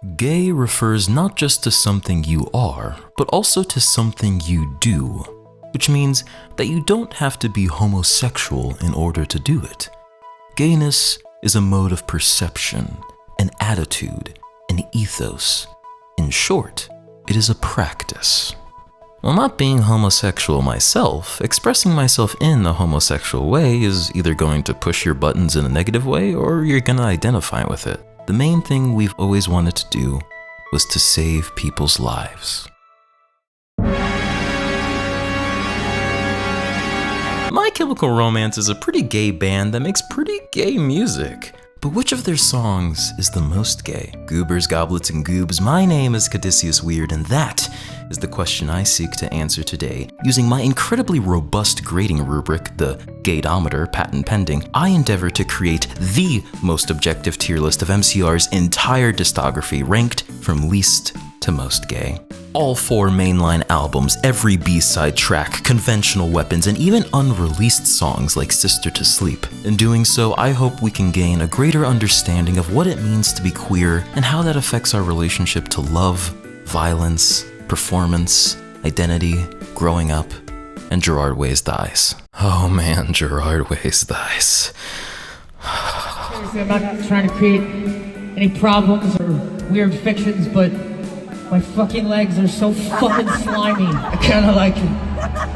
Gay refers not just to something you are, but also to something you do, which means that you don't have to be homosexual in order to do it. Gayness is a mode of perception, an attitude, an ethos. In short, it is a practice. While not being homosexual myself, expressing myself in a homosexual way is either going to push your buttons in a negative way or you're gonna identify with it. The main thing we've always wanted to do was to save people's lives. My Chemical Romance is a pretty gay band that makes pretty gay music. But which of their songs is the most gay? Goobers, goblets, and goobs, my name is Caduceus Weird, and that is the question I seek to answer today. Using my incredibly robust grading rubric, the Gaydometer, patent pending, I endeavor to create the most objective tier list of MCR's entire discography, ranked from least to most gay. All 4 mainline albums, every B-side track, conventional weapons, and even unreleased songs like Sister to Sleep. In doing so, I hope we can gain a greater understanding of what it means to be queer and how that affects our relationship to love, violence, performance, identity, growing up, and Gerard Way's thighs. Oh man, Gerard Way's thighs. Seriously, I'm not trying to create any problems or weird fictions, but my fucking legs are so fucking slimy. I kinda like it.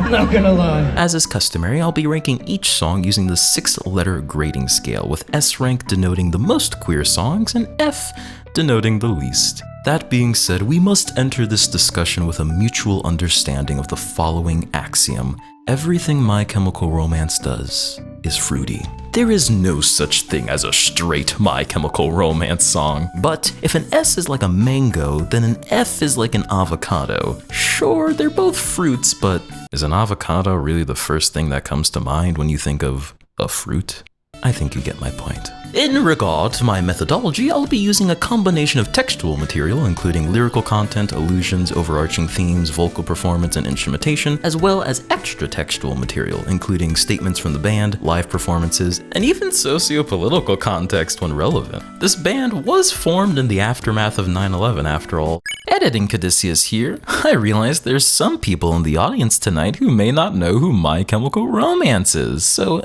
I'm not gonna lie. As is customary, I'll be ranking each song using the 6-letter grading scale, with S rank denoting the most queer songs and F denoting the least. That being said, we must enter this discussion with a mutual understanding of the following axiom. Everything My Chemical Romance does is fruity. There is no such thing as a straight My Chemical Romance song. But if an S is like a mango, then an F is like an avocado. Sure, they're both fruits, but is an avocado really the first thing that comes to mind when you think of a fruit? I think you get my point. In regard to my methodology, I'll be using a combination of textual material, including lyrical content, allusions, overarching themes, vocal performance, and instrumentation, as well as extra textual material, including statements from the band, live performances, and even socio-political context when relevant. This band was formed in the aftermath of 9/11 after all. Editing Caduceus here, I realize there's some people in the audience tonight who may not know who My Chemical Romance is, so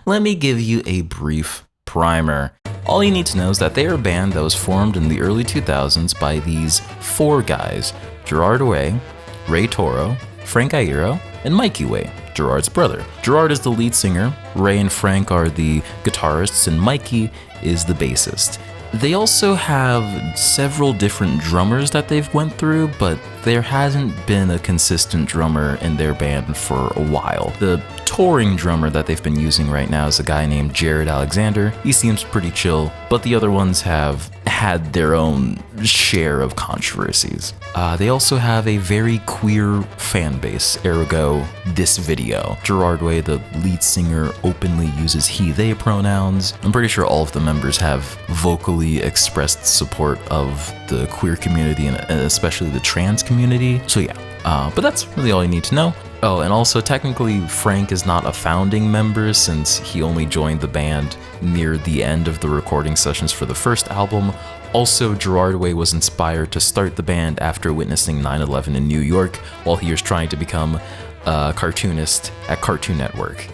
let me give you a brief primer. All you need to know is that they are a band that was formed in the early 2000s by these 4 guys: Gerard Way, Ray Toro, Frank Iero, and Mikey Way, Gerard's brother. Gerard is the lead singer, Ray and Frank are the guitarists, and Mikey is the bassist. They also have several different drummers that they've went through, but there hasn't been a consistent drummer in their band for a while. The touring drummer that they've been using right now is a guy named Jared Alexander. He seems pretty chill, but the other ones have had their own share of controversies. They also have a very queer fan base, ergo this video. Gerard Way, the lead singer, openly uses he/they pronouns. I'm pretty sure all of the members have vocally expressed support of the queer community and especially the trans community. So yeah, but that's really all you need to know. Oh, and also technically Frank is not a founding member since he only joined the band near the end of the recording sessions for the first album. Also, Gerard Way was inspired to start the band after witnessing 9/11 in New York while he was trying to become a cartoonist at Cartoon Network.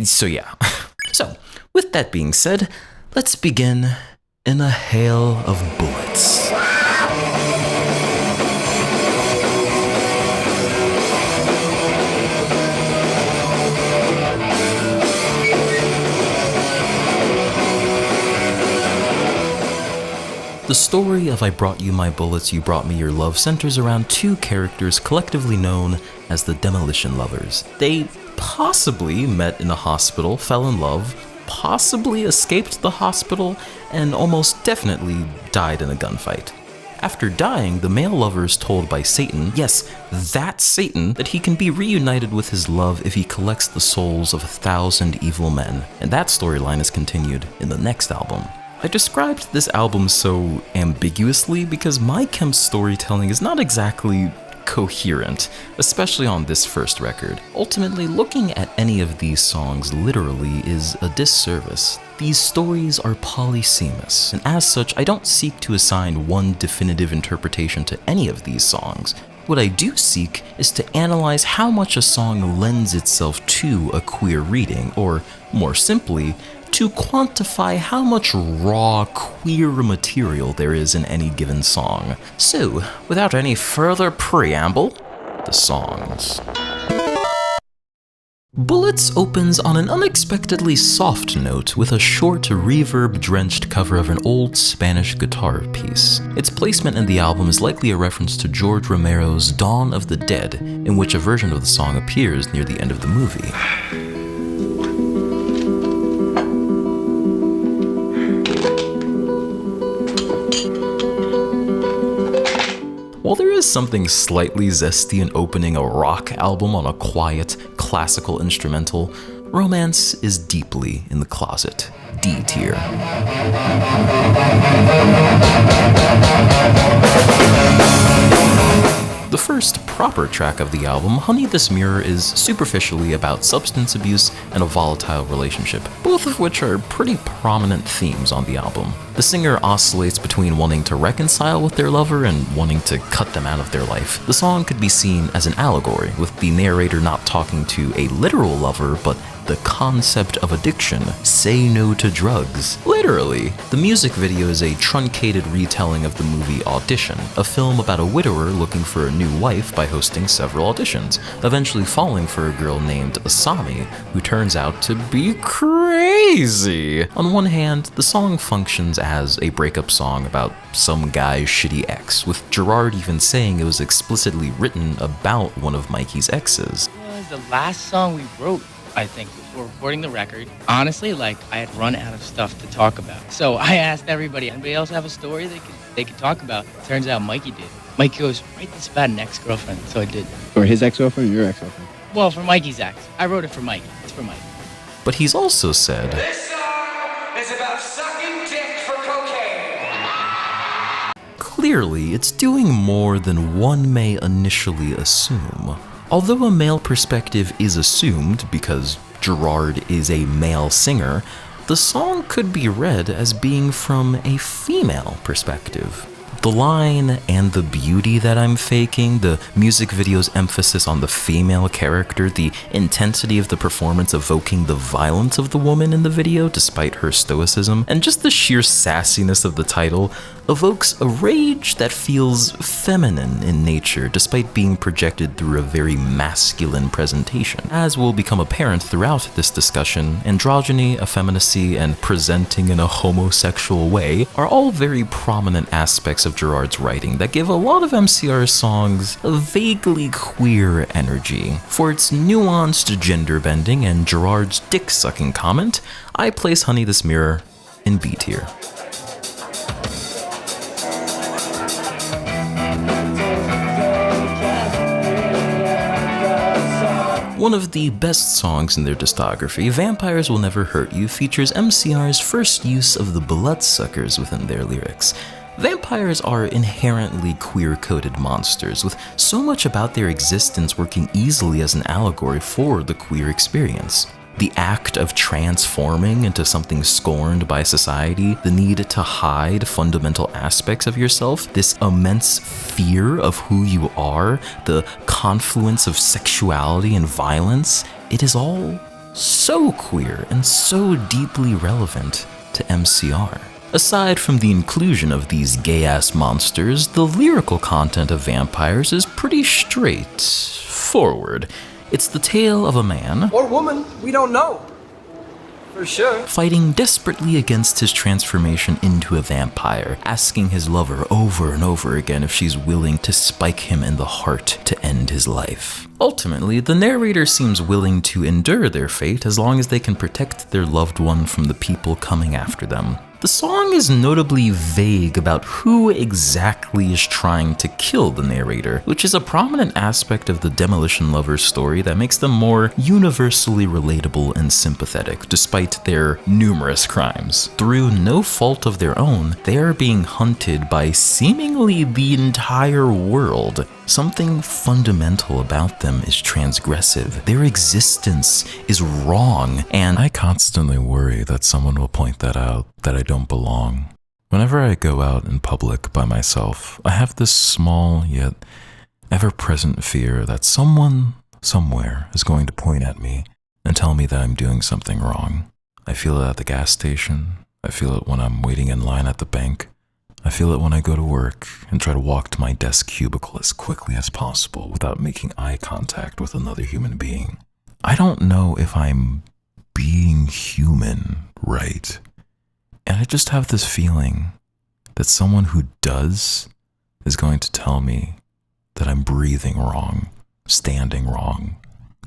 So yeah. So, with that being said, let's begin in a hail of bullets. The story of I Brought You My Bullets, You Brought Me Your Love centers around 2 characters collectively known as the Demolition Lovers. They possibly met in a hospital, fell in love, possibly escaped the hospital, and almost definitely died in a gunfight. After dying, the male lover is told by Satan, yes, that Satan, that he can be reunited with his love if he collects the souls of 1,000 evil men. And that storyline is continued in the next album. I described this album so ambiguously because My Chem's storytelling is not exactly coherent, especially on this first record. Ultimately, looking at any of these songs literally is a disservice. These stories are polysemous, and as such, I don't seek to assign one definitive interpretation to any of these songs. What I do seek is to analyze how much a song lends itself to a queer reading, or more simply, to quantify how much raw queer material there is in any given song. So, without any further preamble, the songs. Bullets opens on an unexpectedly soft note with a short, reverb-drenched cover of an old Spanish guitar piece. Its placement in the album is likely a reference to George Romero's Dawn of the Dead, in which a version of the song appears near the end of the movie. While there is something slightly zesty in opening a rock album on a quiet, classical instrumental, romance is deeply in the closet. D tier. The first proper track of the album, Honey This Mirror, is superficially about substance abuse and a volatile relationship, both of which are pretty prominent themes on the album. The singer oscillates between wanting to reconcile with their lover and wanting to cut them out of their life. The song could be seen as an allegory, with the narrator not talking to a literal lover, but the concept of addiction. Say no to drugs. Literally. The music video is a truncated retelling of the movie Audition, a film about a widower looking for a new wife by hosting several auditions, eventually falling for a girl named Asami, who turns out to be crazy. On one hand, the song functions as a breakup song about some guy's shitty ex, with Gerard even saying it was explicitly written about one of Mikey's exes. It was the last song we wrote, I think, before recording the record. Honestly, I had run out of stuff to talk about. So I asked everybody, anybody else have a story they could talk about? Turns out Mikey did. Mikey goes, write this about an ex-girlfriend. So I did. For his ex-girlfriend or your ex-girlfriend? Well, for Mikey's ex. I wrote it for Mikey. It's for Mikey. But he's also said, This song is about sucking dick for cocaine. clearly it's doing more than one may initially assume. Although a male perspective is assumed because Gerard is a male singer, the song could be read as being from a female perspective. The line, "and the beauty that I'm faking," the music video's emphasis on the female character, the intensity of the performance evoking the violence of the woman in the video despite her stoicism, and just the sheer sassiness of the title evokes a rage that feels feminine in nature despite being projected through a very masculine presentation. As will become apparent throughout this discussion, androgyny, effeminacy, and presenting in a homosexual way are all very prominent aspects of Gerard's writing that give a lot of MCR's songs a vaguely queer energy. For its nuanced gender bending and Gerard's dick-sucking comment, I place Honey This Mirror in B tier. One of the best songs in their discography, Vampires Will Never Hurt You, features MCR's first use of the bloodsuckers within their lyrics. Vampires are inherently queer-coded monsters, with so much about their existence working easily as an allegory for the queer experience. The act of transforming into something scorned by society, the need to hide fundamental aspects of yourself, this immense fear of who you are, the confluence of sexuality and violence, it is all so queer and so deeply relevant to MCR. Aside from the inclusion of these gay-ass monsters, the lyrical content of Vampires is pretty straightforward. It's the tale of a man, Or woman, we don't know. For sure. fighting desperately against his transformation into a vampire, asking his lover over and over again if she's willing to spike him in the heart to end his life. Ultimately, the narrator seems willing to endure their fate as long as they can protect their loved one from the people coming after them. The The song is notably vague about who exactly is trying to kill the narrator, which is a prominent aspect of the Demolition Lovers story that makes them more universally relatable and sympathetic, despite their numerous crimes. Through no fault of their own, they are being hunted by seemingly the entire world. Something fundamental about them is transgressive. Their existence is wrong, and I constantly worry that someone will point that out, that I don't belong. Whenever I go out in public by myself, I have this small yet ever-present fear that someone somewhere is going to point at me and tell me that I'm doing something wrong. I feel it at the gas station. I feel it when I'm waiting in line at the bank. I feel it when I go to work and try to walk to my desk cubicle as quickly as possible without making eye contact with another human being. I don't know if I'm being human right. And I just have this feeling that someone who does is going to tell me that I'm breathing wrong, standing wrong,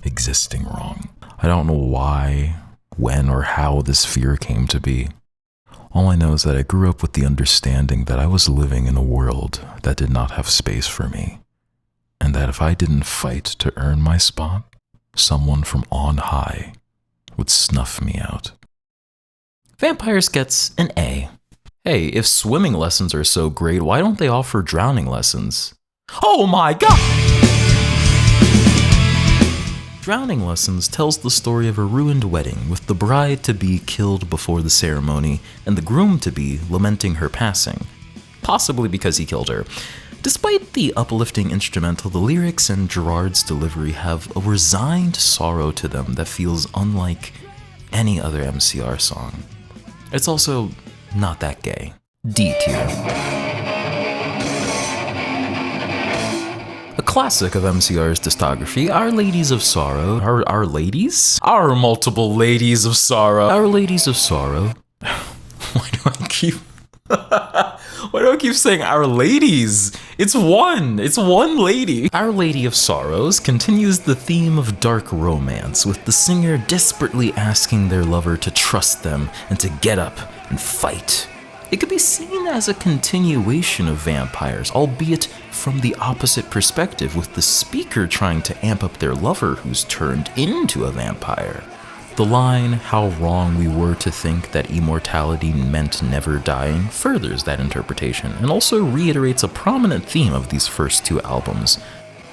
existing wrong. I don't know why, when, or how this fear came to be. All I know is that I grew up with the understanding that I was living in a world that did not have space for me, and that if I didn't fight to earn my spot, someone from on high would snuff me out. Vampires gets an A. Hey, if swimming lessons are so great, why don't they offer drowning lessons? Oh my god! Drowning Lessons tells the story of a ruined wedding with the bride-to-be killed before the ceremony and the groom-to-be lamenting her passing, possibly because he killed her. Despite the uplifting instrumental, the lyrics and Gerard's delivery have a resigned sorrow to them that feels unlike any other MCR song. It's also not that gay. D tier. A classic of MCR's discography, Our Ladies of Sorrow. Our ladies? Our multiple ladies of sorrow. Our Ladies of Sorrow. Why do I keep saying Our Ladies? It's one lady. Our Lady of Sorrows continues the theme of dark romance, with the singer desperately asking their lover to trust them and to get up and fight. It could be seen as a continuation of Vampires, albeit from the opposite perspective, with the speaker trying to amp up their lover who's turned into a vampire. The line, "How wrong we were to think that immortality meant never dying," furthers that interpretation, and also reiterates a prominent theme of these first two albums,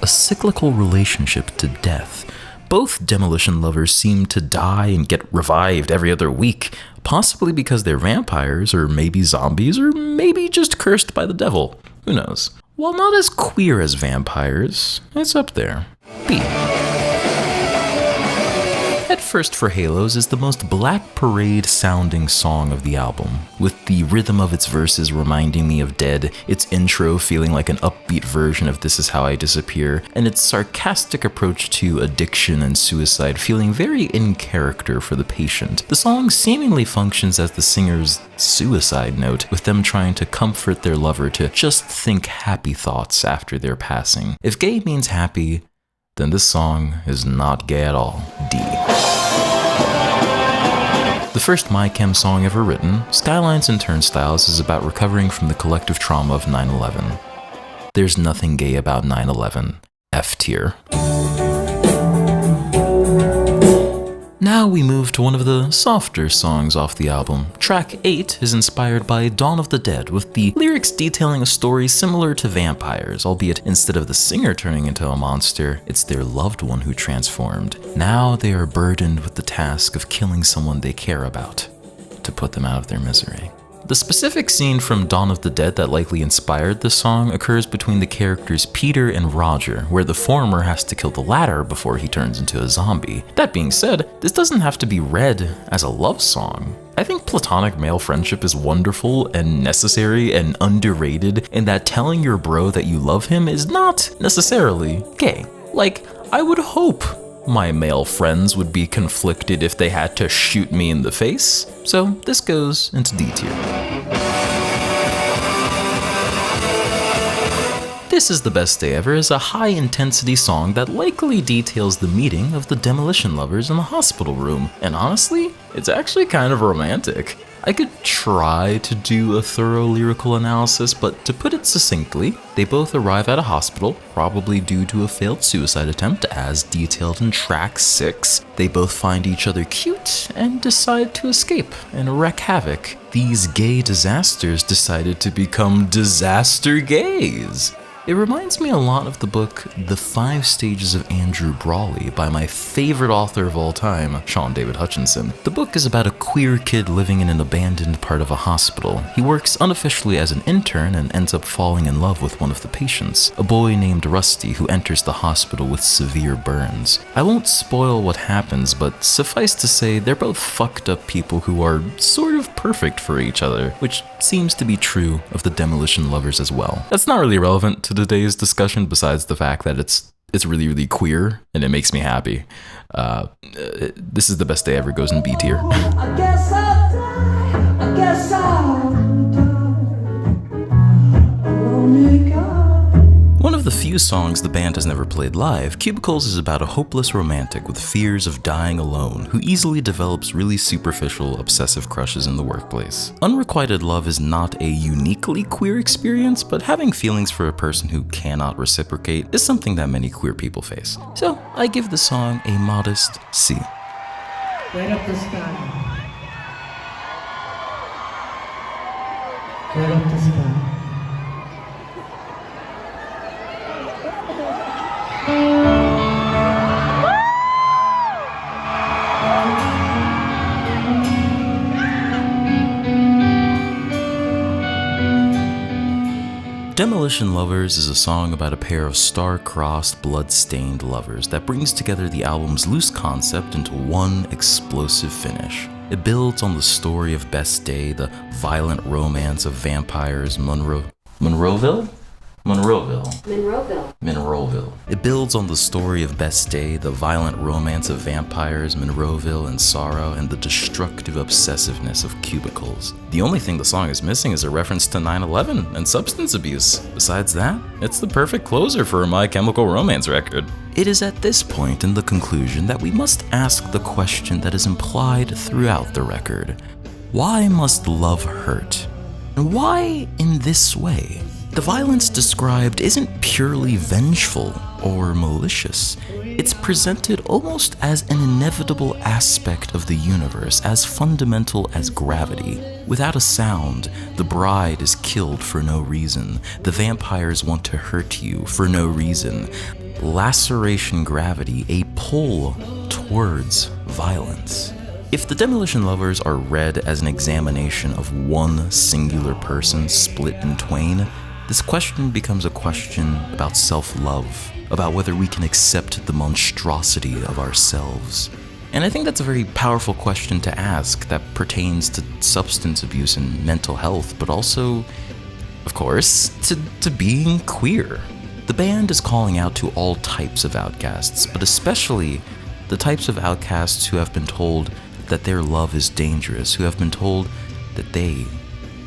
a cyclical relationship to death. Both Demolition Lovers seem to die and get revived every other week, possibly because they're vampires, or maybe zombies, or maybe just cursed by the devil. Who knows? While not as queer as Vampires, it's up there. B. At First for Halos is the most Black Parade sounding song of the album, with the rhythm of its verses reminding me of Dead, its intro feeling like an upbeat version of This Is How I Disappear, and its sarcastic approach to addiction and suicide feeling very in character for the patient. The song seemingly functions as the singer's suicide note, with them trying to comfort their lover to just think happy thoughts after their passing. If gay means happy, then this song is not gay at all. D. The first MyChem song ever written, Skylines and Turnstiles, is about recovering from the collective trauma of 9/11. There's nothing gay about 9/11. F tier. Now we move to one of the softer songs off the album. Track 8 is inspired by Dawn of the Dead, with the lyrics detailing a story similar to Vampires, albeit instead of the singer turning into a monster, it's their loved one who transformed. Now they are burdened with the task of killing someone they care about, to put them out of their misery. The specific scene from Dawn of the Dead that likely inspired this song occurs between the characters Peter and Roger, where the former has to kill the latter before he turns into a zombie. That being said, this doesn't have to be read as a love song. I think platonic male friendship is wonderful and necessary and underrated, and that telling your bro that you love him is not necessarily gay. Like, I would hope my male friends would be conflicted if they had to shoot me in the face, so this goes into D tier. This Is the Best Day Ever is a high-intensity song that likely details the meeting of the Demolition Lovers in the hospital room, and honestly, it's actually kind of romantic. I could try to do a thorough lyrical analysis, but to put it succinctly, they both arrive at a hospital, probably due to a failed suicide attempt as detailed in track 6. They both find each other cute and decide to escape and wreak havoc. These gay disasters decided to become disaster gays. It reminds me a lot of the book The 5 Stages of Andrew Brawley by my favorite author of all time, Sean David Hutchinson. The book is about a queer kid living in an abandoned part of a hospital. He works unofficially as an intern and ends up falling in love with one of the patients, a boy named Rusty who enters the hospital with severe burns. I won't spoil what happens, but suffice to say they're both fucked up people who are sort of perfect for each other, which seems to be true of the Demolition Lovers as well. That's not really relevant to today's discussion besides the fact that it's really, really queer and it makes me happy. This is the best day ever goes in B tier. I guess I'll die. I guess I'll die. Lonely God. One of the few songs the band has never played live, Cubicles is about a hopeless romantic with fears of dying alone who easily develops really superficial, obsessive crushes in the workplace. Unrequited love is not a uniquely queer experience, but having feelings for a person who cannot reciprocate is something that many queer people face. So I give the song a modest C. Light up the sky. Light up the sky. Demolition Lovers is a song about a pair of star-crossed, blood-stained lovers that brings together the album's loose concept into one explosive finish. It builds on the story of Best Day, the violent romance of vampires, Monroeville. It builds on the story of Best Day, the violent romance of vampires, Monroeville, and sorrow, and the destructive obsessiveness of Cubicles. The only thing the song is missing is a reference to 9/11 and substance abuse. Besides that, it's the perfect closer for a My Chemical Romance record. It is at this point in the conclusion that we must ask the question that is implied throughout the record. Why must love hurt? And why in this way? The violence described isn't purely vengeful or malicious. It's presented almost as an inevitable aspect of the universe, as fundamental as gravity. Without a sound, the bride is killed for no reason. The vampires want to hurt you for no reason. Laceration gravity, a pull towards violence. If the Demolition Lovers are read as an examination of one singular person split in twain, this question becomes a question about self-love, about whether we can accept the monstrosity of ourselves. And I think that's a very powerful question to ask that pertains to substance abuse and mental health, but also, of course, to being queer. The band is calling out to all types of outcasts, but especially the types of outcasts who have been told that their love is dangerous, who have been told that they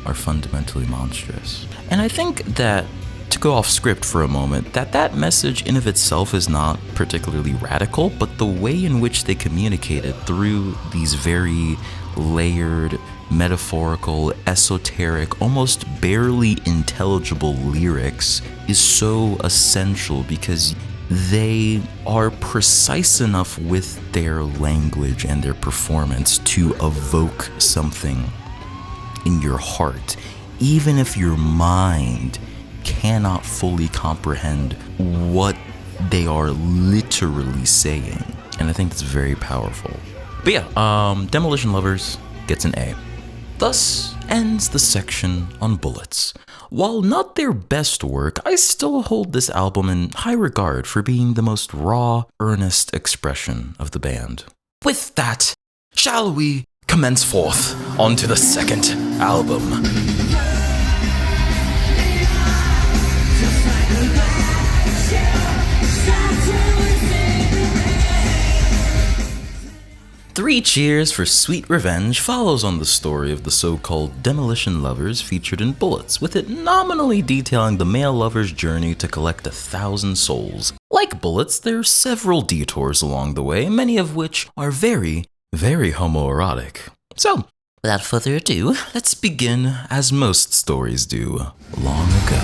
are fundamentally monstrous. And I think that, to go off script for a moment, that message in of itself is not particularly radical, but the way in which they communicate it through these very layered, metaphorical, esoteric, almost barely intelligible lyrics is so essential because they are precise enough with their language and their performance to evoke something in your heart, even if your mind cannot fully comprehend what they are literally saying. And I think that's very powerful. But yeah, Demolition Lovers gets an A. Thus ends the section on Bullets. While not their best work, I still hold this album in high regard for being the most raw, earnest expression of the band. With that, shall we commence forth onto the second album? Three Cheers for Sweet Revenge follows on the story of the so-called Demolition Lovers featured in Bullets, with it nominally detailing the male lover's journey to collect 1,000 souls. Like Bullets, there are several detours along the way, many of which are very, very homoerotic. So, Without further ado, let's begin as most stories do, long ago.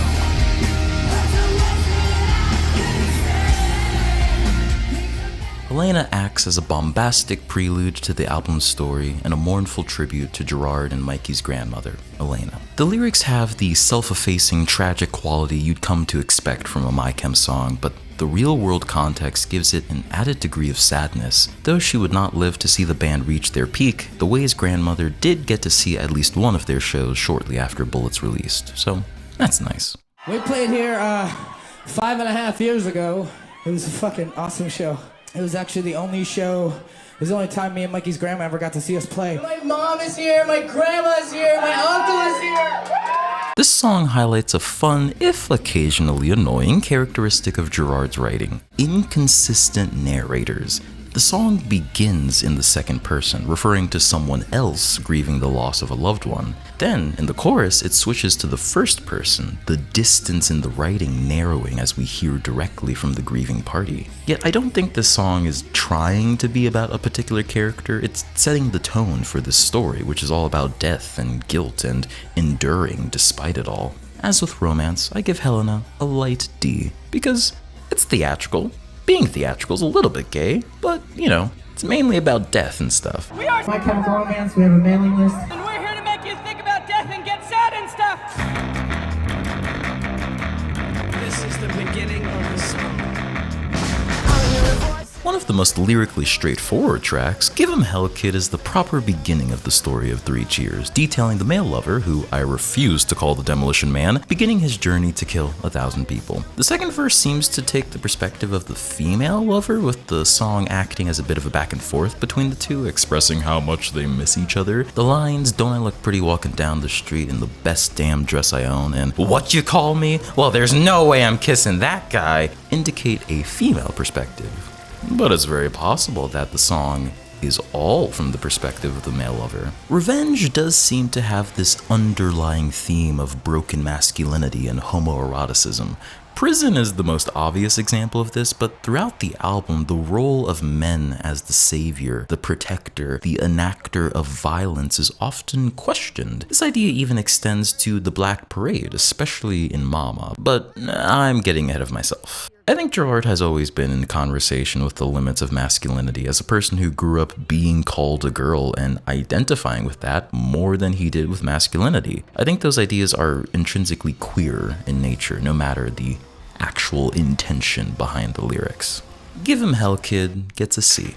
Elena acts as a bombastic prelude to the album's story and a mournful tribute to Gerard and Mikey's grandmother, Elena. The lyrics have the self-effacing, tragic quality you'd come to expect from a My Chem song, but the real-world context gives it an added degree of sadness. Though she would not live to see the band reach their peak, the Way's grandmother did get to see at least one of their shows shortly after Bullets released, so that's nice. We played here 5.5 years ago. It was a fucking awesome show. It was actually the only show, it was the only time me and Mikey's grandma ever got to see us play. My mom is here, my grandma's here, my uncle is here! This song highlights a fun, if occasionally annoying, characteristic of Gerard's writing: inconsistent narrators. The song begins in the second person, referring to someone else grieving the loss of a loved one. Then, in the chorus, it switches to the first person, the distance in the writing narrowing as we hear directly from the grieving party. Yet I don't think this song is trying to be about a particular character, it's setting the tone for this story, which is all about death and guilt and enduring despite it all. As with romance, I give Helena a light D, because it's theatrical. Being theatrical is a little bit gay, but, you know, it's mainly about death and stuff. We are My Chemical Romance, we have a mailing list. And we're here to make you think about death and get sad and stuff. This is the beginning of the song. One of the most lyrically straightforward tracks, Give 'Em Hell Kid, is the proper beginning of the story of Three Cheers, detailing the male lover, who I refuse to call the Demolition Man, beginning his journey to kill 1,000 people. The second verse seems to take the perspective of the female lover, with the song acting as a bit of a back and forth between the two, expressing how much they miss each other. The lines, "Don't I look pretty walking down the street in the best damn dress I own," and "What you call me? Well, there's no way I'm kissing that guy," indicate a female perspective. But it's very possible that the song is all from the perspective of the male lover. Revenge does seem to have this underlying theme of broken masculinity and homoeroticism. Prison is the most obvious example of this, but throughout the album, the role of men as the savior, the protector, the enactor of violence is often questioned. This idea even extends to the Black Parade, especially in Mama, but I'm getting ahead of myself. I think Gerard has always been in conversation with the limits of masculinity as a person who grew up being called a girl and identifying with that more than he did with masculinity. I think those ideas are intrinsically queer in nature, no matter the actual intention behind the lyrics. Give 'Em Hell Kid gets a C.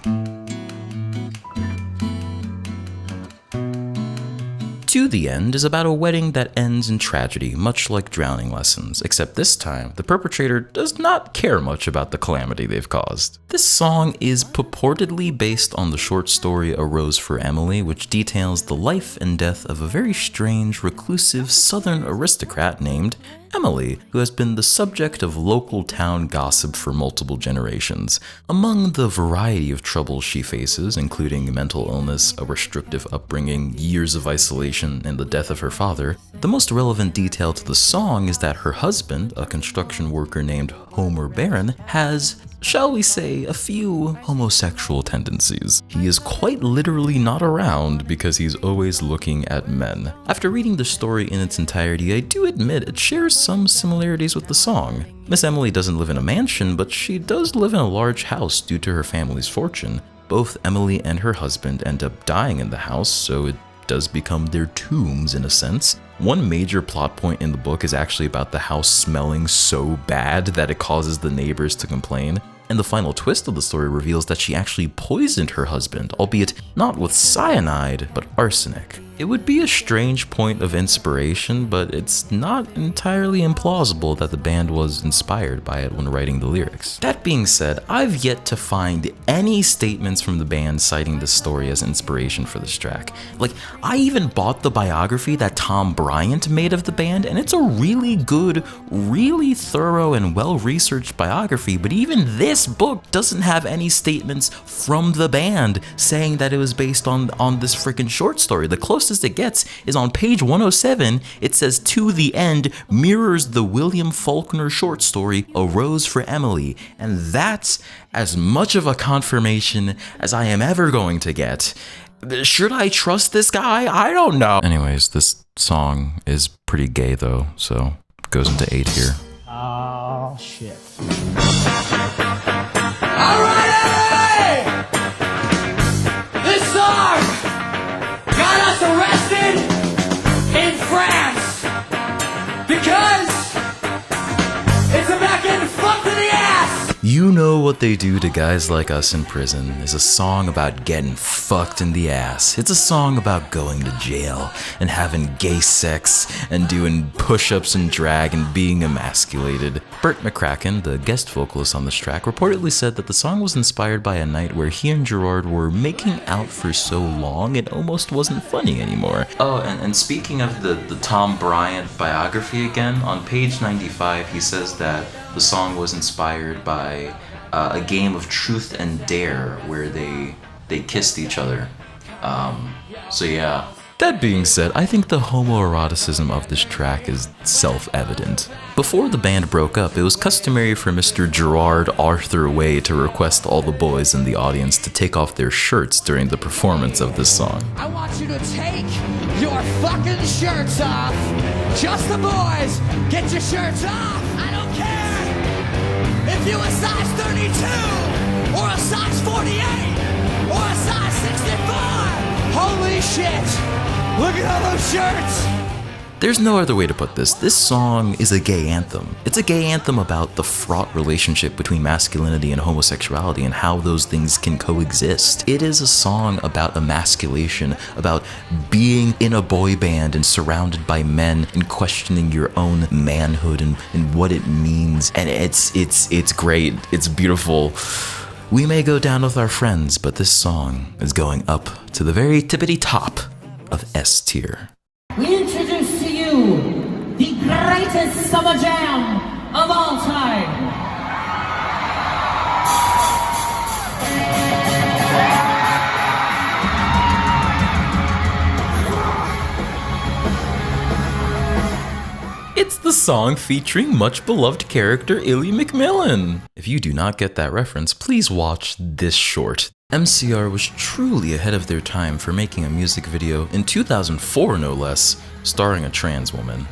To the End is about a wedding that ends in tragedy, much like Drowning Lessons, except this time, the perpetrator does not care much about the calamity they've caused. This song is purportedly based on the short story A Rose for Emily, which details the life and death of a very strange, reclusive southern aristocrat named Emily, who has been the subject of local town gossip for multiple generations. Among the variety of troubles she faces, including mental illness, a restrictive upbringing, years of isolation, and the death of her father, the most relevant detail to the song is that her husband, a construction worker named Homer Barron, has, shall we say, a few homosexual tendencies. He is quite literally not around because he's always looking at men. After reading the story in its entirety, I do admit it shares some similarities with the song. Miss Emily doesn't live in a mansion, but she does live in a large house due to her family's fortune. Both Emily and her husband end up dying in the house, so it does become their tombs in a sense. One major plot point in the book is actually about the house smelling so bad that it causes the neighbors to complain. And the final twist of the story reveals that she actually poisoned her husband, albeit not with cyanide, but arsenic. It would be a strange point of inspiration, but it's not entirely implausible that the band was inspired by it when writing the lyrics. That being said, I've yet to find any statements from the band citing this story as inspiration for this track. Like, I even bought the biography that Tom Bryant made of the band, and it's a really good, really thorough and well-researched biography, but even this book doesn't have any statements from the band saying that it was based on this freaking short story. The closest it gets is on page 107. It says, "To the End mirrors the William Faulkner short story A Rose for Emily," and that's as much of a confirmation as I am ever going to get. Should I trust this guy? I don't know. Anyways, this song is pretty gay though, so it goes into 8 here. Oh, shit. Alright! This song got us arrested in France because it's about getting fucked in the ass! You Know What They Do to Guys Like Us in Prison is a song about getting fucked in the ass. It's a song about going to jail and having gay sex and doing push-ups and drag and being emasculated. Bert McCracken, the guest vocalist on this track, reportedly said that the song was inspired by a night where he and Gerard were making out for so long it almost wasn't funny anymore. Oh, and speaking of the Tom Bryant biography again, on page 95 he says that the song was inspired by a game of truth and dare where they kissed each other. So yeah. That being said, I think the homoeroticism of this track is self-evident. Before the band broke up, it was customary for Mr. Gerard Arthur Way to request all the boys in the audience to take off their shirts during the performance of this song. I want you to take your fucking shirts off. Just the boys, get your shirts off. I don't care if you a size 32 or a size 48 or a size 64. Holy shit! Look at all those shirts! There's no other way to put this. This song is a gay anthem. It's a gay anthem about the fraught relationship between masculinity and homosexuality and how those things can coexist. It is a song about emasculation, about being in a boy band and surrounded by men and questioning your own manhood and what it means. And it's great. It's beautiful. We may go down with our friends, but this song is going up to the very tippity top of S tier. We introduce to you the greatest summer jam of all time. It's the song featuring much beloved character Illy McMillan. If you do not get that reference, please watch this short. MCR was truly ahead of their time for making a music video in 2004 no less, starring a trans woman.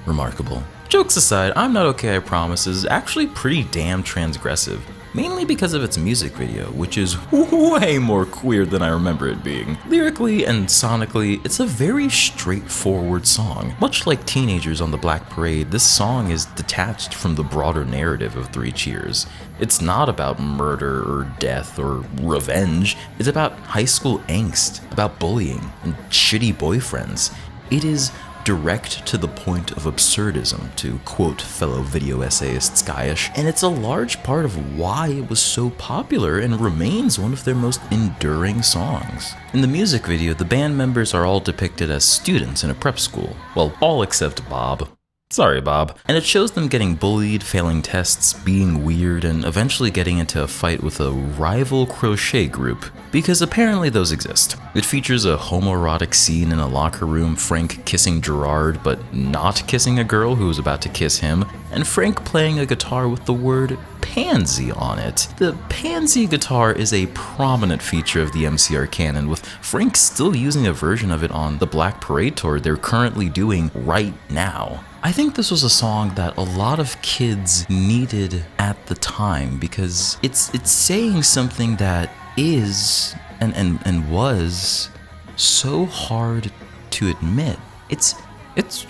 Remarkable. Jokes aside, I'm Not Okay I Promise is actually pretty damn transgressive. Mainly because of its music video, which is way more queer than I remember it being. Lyrically and sonically, it's a very straightforward song. Much like Teenagers on the Black Parade, this song is detached from the broader narrative of Three Cheers. It's not about murder or death or revenge. It's about high school angst, about bullying and shitty boyfriends. It is direct to the point of absurdism, to quote fellow video essayist Skyish, and it's a large part of why it was so popular and remains one of their most enduring songs. In the music video, the band members are all depicted as students in a prep school. Well, all except Bob. Sorry, Bob. And it shows them getting bullied, failing tests, being weird, and eventually getting into a fight with a rival crochet group, because apparently those exist. It features a homoerotic scene in a locker room, Frank kissing Gerard, but not kissing a girl who was about to kiss him, and Frank playing a guitar with the word pansy on it. The pansy guitar is a prominent feature of the MCR canon, with Frank still using a version of it on the Black Parade tour they're currently doing right now. I think this was a song that a lot of kids needed at the time because it's saying something that is and was so hard to admit. It's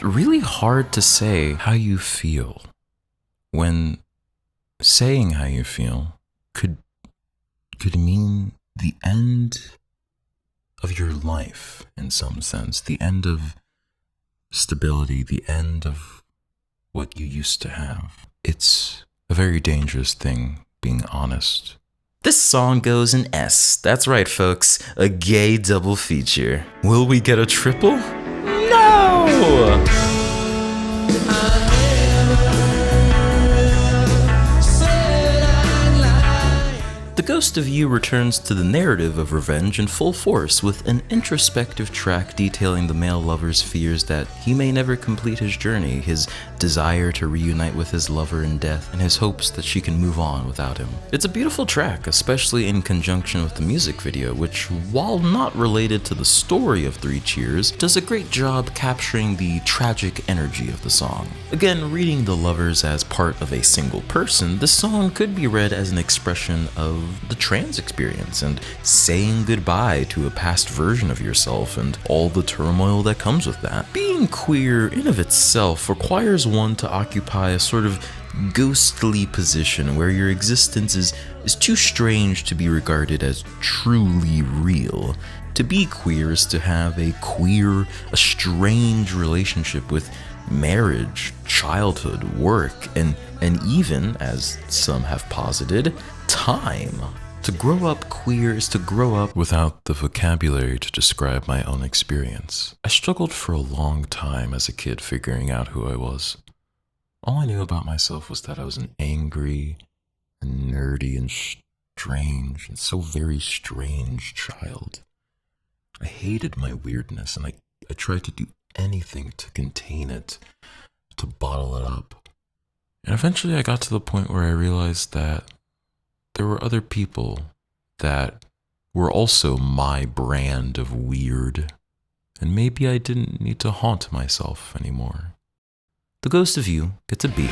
really hard to say how you feel when saying how you feel could mean the end of your life in some sense, the end of stability, the end of what you used to have. It's a very dangerous thing, being honest. This song goes in S. That's right, folks. A gay double feature. Will we get a triple? No! The Ghost of You returns to the narrative of revenge in full force with an introspective track detailing the male lover's fears that he may never complete his journey, his desire to reunite with his lover in death, and his hopes that she can move on without him. It's a beautiful track, especially in conjunction with the music video, which, while not related to the story of Three Cheers, does a great job capturing the tragic energy of the song. Again, reading the lovers as part of a single person, this song could be read as an expression of the trans experience and saying goodbye to a past version of yourself and all the turmoil that comes with that. Being queer in of itself requires one to occupy a sort of ghostly position where your existence is too strange to be regarded as truly real. To be queer is to have a strange relationship with marriage, childhood, work, and even, as some have posited, time. To grow up queer is to grow up without the vocabulary to describe my own experience. I struggled for a long time as a kid figuring out who I was. All I knew about myself was that I was an angry and nerdy and strange and so very strange child. I hated my weirdness and I tried to do anything to contain it, to bottle it up. And eventually I got to the point where I realized that there were other people that were also my brand of weird, and maybe I didn't need to haunt myself anymore. The Ghost of You gets a B.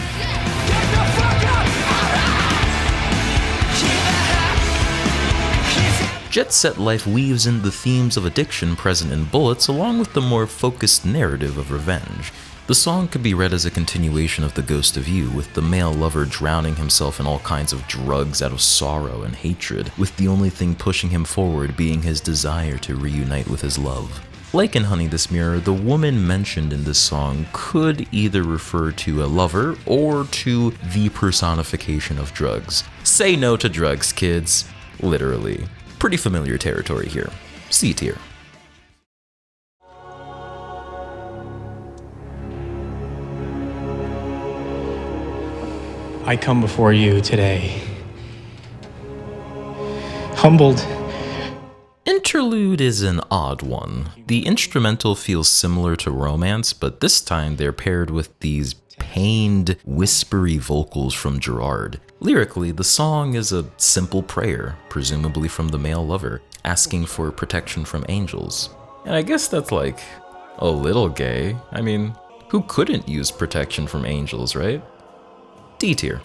Jet Set Life weaves in the themes of addiction present in Bullets along with the more focused narrative of revenge. The song could be read as a continuation of The Ghost of You, with the male lover drowning himself in all kinds of drugs out of sorrow and hatred, with the only thing pushing him forward being his desire to reunite with his love. Like in Honey This Mirror, the woman mentioned in this song could either refer to a lover or to the personification of drugs. Say no to drugs, kids. Literally. Pretty familiar territory here. C tier. I come before you today, humbled. Interlude is an odd one. The instrumental feels similar to Romance, but this time they're paired with these pained, whispery vocals from Gerard. Lyrically, the song is a simple prayer, presumably from the male lover, asking for protection from angels. And I guess that's like a little gay. I mean, who couldn't use protection from angels, right? D tier.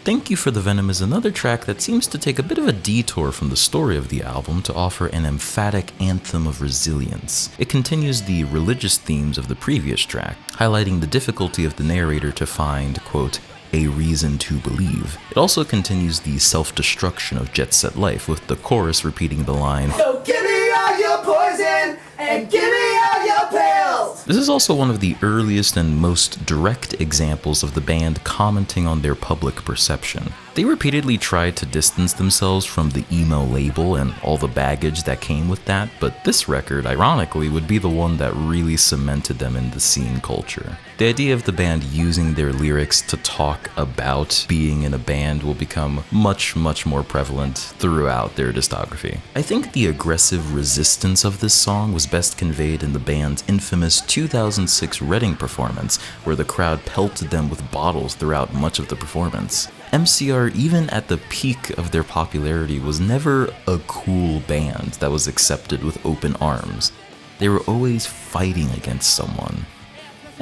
Thank You for the Venom is another track that seems to take a bit of a detour from the story of the album to offer an emphatic anthem of resilience. It continues the religious themes of the previous track, highlighting the difficulty of the narrator to find, quote, a reason to believe. It also continues the self-destruction of Jet Set Life, with the chorus repeating the line, So give me all your poison and give me all your pills. This is also one of the earliest and most direct examples of the band commenting on their public perception. They repeatedly tried to distance themselves from the emo label and all the baggage that came with that, but this record, ironically, would be the one that really cemented them in the scene culture. The idea of the band using their lyrics to talk about being in a band will become much more prevalent throughout their discography. I think the aggressive resistance of this song was best conveyed in the band's infamous 2006 Reading performance, where the crowd pelted them with bottles throughout much of the performance. MCR, even at the peak of their popularity, was never a cool band that was accepted with open arms. They were always fighting against someone.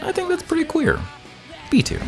I think that's pretty queer. B tier.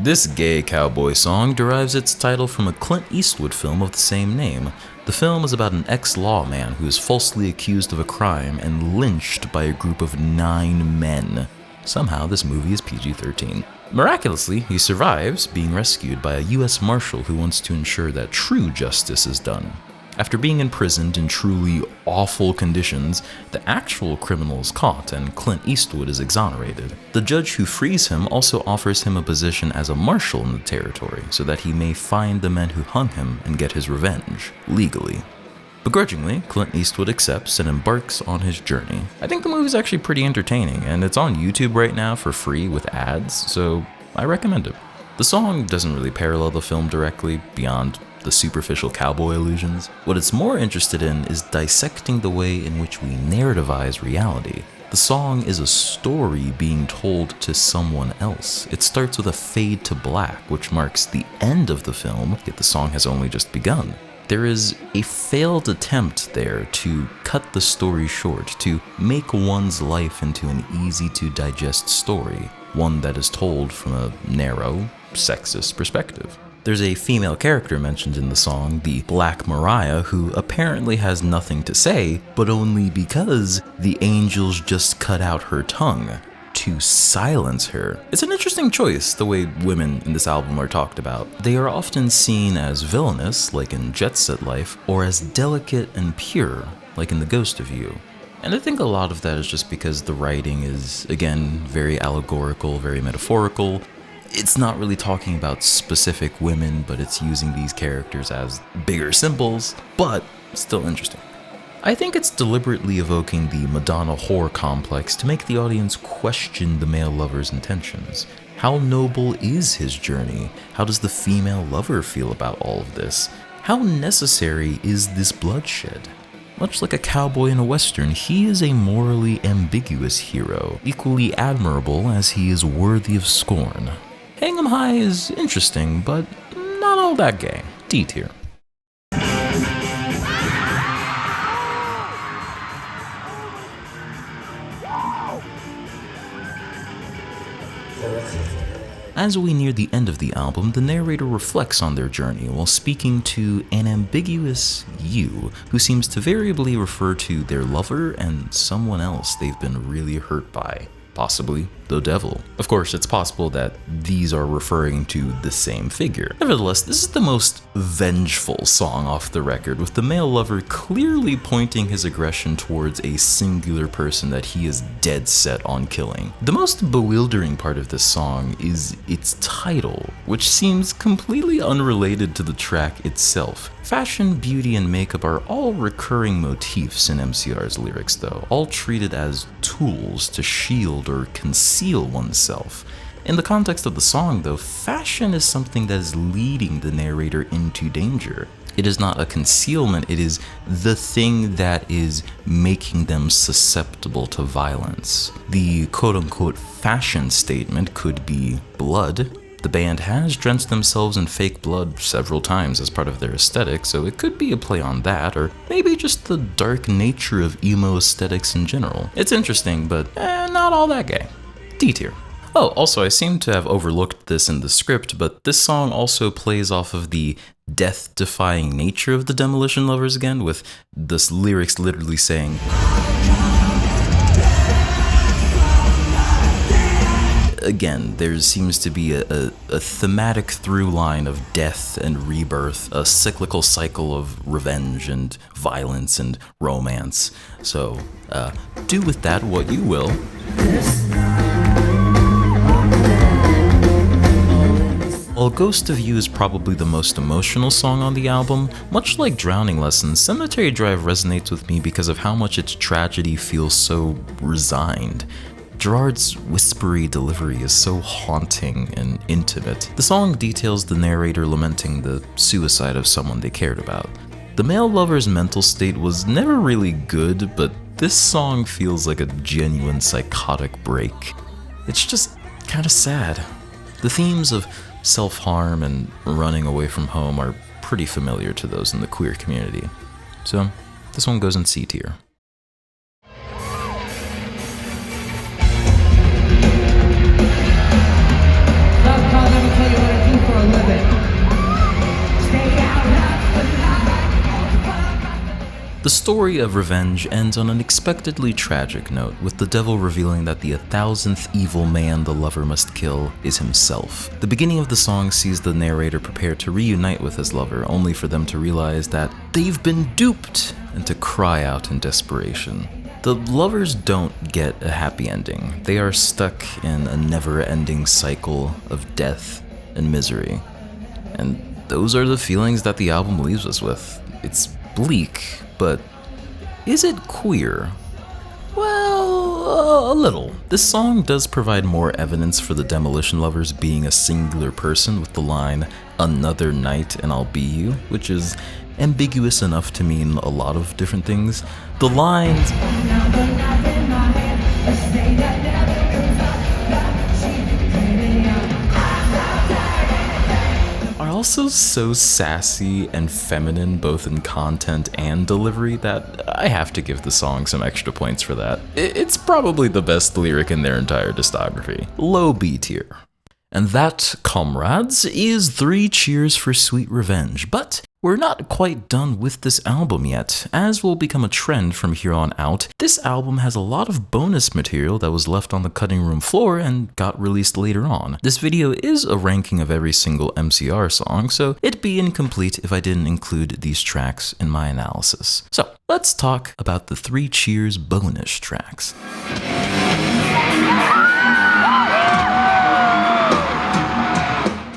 This gay cowboy song derives its title from a Clint Eastwood film of the same name. The film is about an ex-lawman who is falsely accused of a crime and lynched by a group of 9 men. Somehow, this movie is PG-13. Miraculously, he survives being rescued by a US Marshal who wants to ensure that true justice is done. After being imprisoned in truly awful conditions, the actual criminal is caught and Clint Eastwood is exonerated. The judge who frees him also offers him a position as a marshal in the territory so that he may find the men who hung him and get his revenge, legally. Begrudgingly, Clint Eastwood accepts and embarks on his journey. I think the movie's actually pretty entertaining, and it's on YouTube right now for free with ads, so I recommend it. The song doesn't really parallel the film directly, beyond the superficial cowboy illusions. What it's more interested in is dissecting the way in which we narrativize reality. The song is a story being told to someone else. It starts with a fade to black, which marks the end of the film, yet the song has only just begun. There is a failed attempt there to cut the story short, to make one's life into an easy-to-digest story, one that is told from a narrow, sexist perspective. There's a female character mentioned in the song, the Black Mariah, who apparently has nothing to say, but only because the angels just cut out her tongue to silence her. It's an interesting choice, the way women in this album are talked about. They are often seen as villainous, like in Jet Set Life, or as delicate and pure, like in The Ghost of You. And I think a lot of that is just because the writing is, again, very allegorical, very metaphorical. It's not really talking about specific women, but it's using these characters as bigger symbols, but still interesting. I think it's deliberately evoking the Madonna whore complex to make the audience question the male lover's intentions. How noble is his journey? How does the female lover feel about all of this? How necessary is this bloodshed? Much like a cowboy in a western, he is a morally ambiguous hero, equally admirable as he is worthy of scorn. Hang 'em High is interesting, but not all that gay. D tier. As we near the end of the album, the narrator reflects on their journey while speaking to an ambiguous you who seems to variably refer to their lover and someone else they've been really hurt by. Possibly the devil. Of course, it's possible that these are referring to the same figure. Nevertheless, this is the most vengeful song off the record, with the male lover clearly pointing his aggression towards a singular person that he is dead set on killing. The most bewildering part of this song is its title, which seems completely unrelated to the track itself. Fashion, beauty, and makeup are all recurring motifs in MCR's lyrics though, all treated as tools to shield or conceal oneself. In the context of the song though, fashion is something that is leading the narrator into danger. It is not a concealment, it is the thing that is making them susceptible to violence. The quote-unquote fashion statement could be blood. The band has drenched themselves in fake blood several times as part of their aesthetic, so it could be a play on that, or maybe just the dark nature of emo aesthetics in general. It's interesting, but not all that gay. D tier. Oh, also, I seem to have overlooked this in the script, but this song also plays off of the death-defying nature of the Demolition Lovers again, with the lyrics literally saying, again, there seems to be a thematic through line of death and rebirth, a cyclical cycle of revenge and violence and romance. So, do with that what you will. While Ghost of You is probably the most emotional song on the album, much like Drowning Lessons, Cemetery Drive resonates with me because of how much its tragedy feels so resigned. Gerard's whispery delivery is so haunting and intimate. The song details the narrator lamenting the suicide of someone they cared about. The male lover's mental state was never really good, but this song feels like a genuine psychotic break. It's just kinda sad. The themes of self-harm and running away from home are pretty familiar to those in the queer community. So, this one goes in C tier. The story of revenge ends on an unexpectedly tragic note, with the devil revealing that the 1,000th evil man the lover must kill is himself. The beginning of the song sees the narrator prepare to reunite with his lover, only for them to realize that they've been duped and to cry out in desperation. The lovers don't get a happy ending. They are stuck in a never-ending cycle of death and misery. And those are the feelings that the album leaves us with. It's bleak, but is it queer? Well, a little. This song does provide more evidence for the Demolition Lovers being a singular person with the line, "Another night and I'll be you," which is ambiguous enough to mean a lot of different things. The lines are also so sassy and feminine both in content and delivery that I have to give the song some extra points for that. It's probably the best lyric in their entire discography. Low B tier. And that, comrades, is 3 cheers for Sweet Revenge. But we're not quite done with this album yet. As will become a trend from here on out, this album has a lot of bonus material that was left on the cutting room floor and got released later on. This video is a ranking of every single MCR song, so it'd be incomplete if I didn't include these tracks in my analysis. So let's talk about the 3 cheers bonus tracks.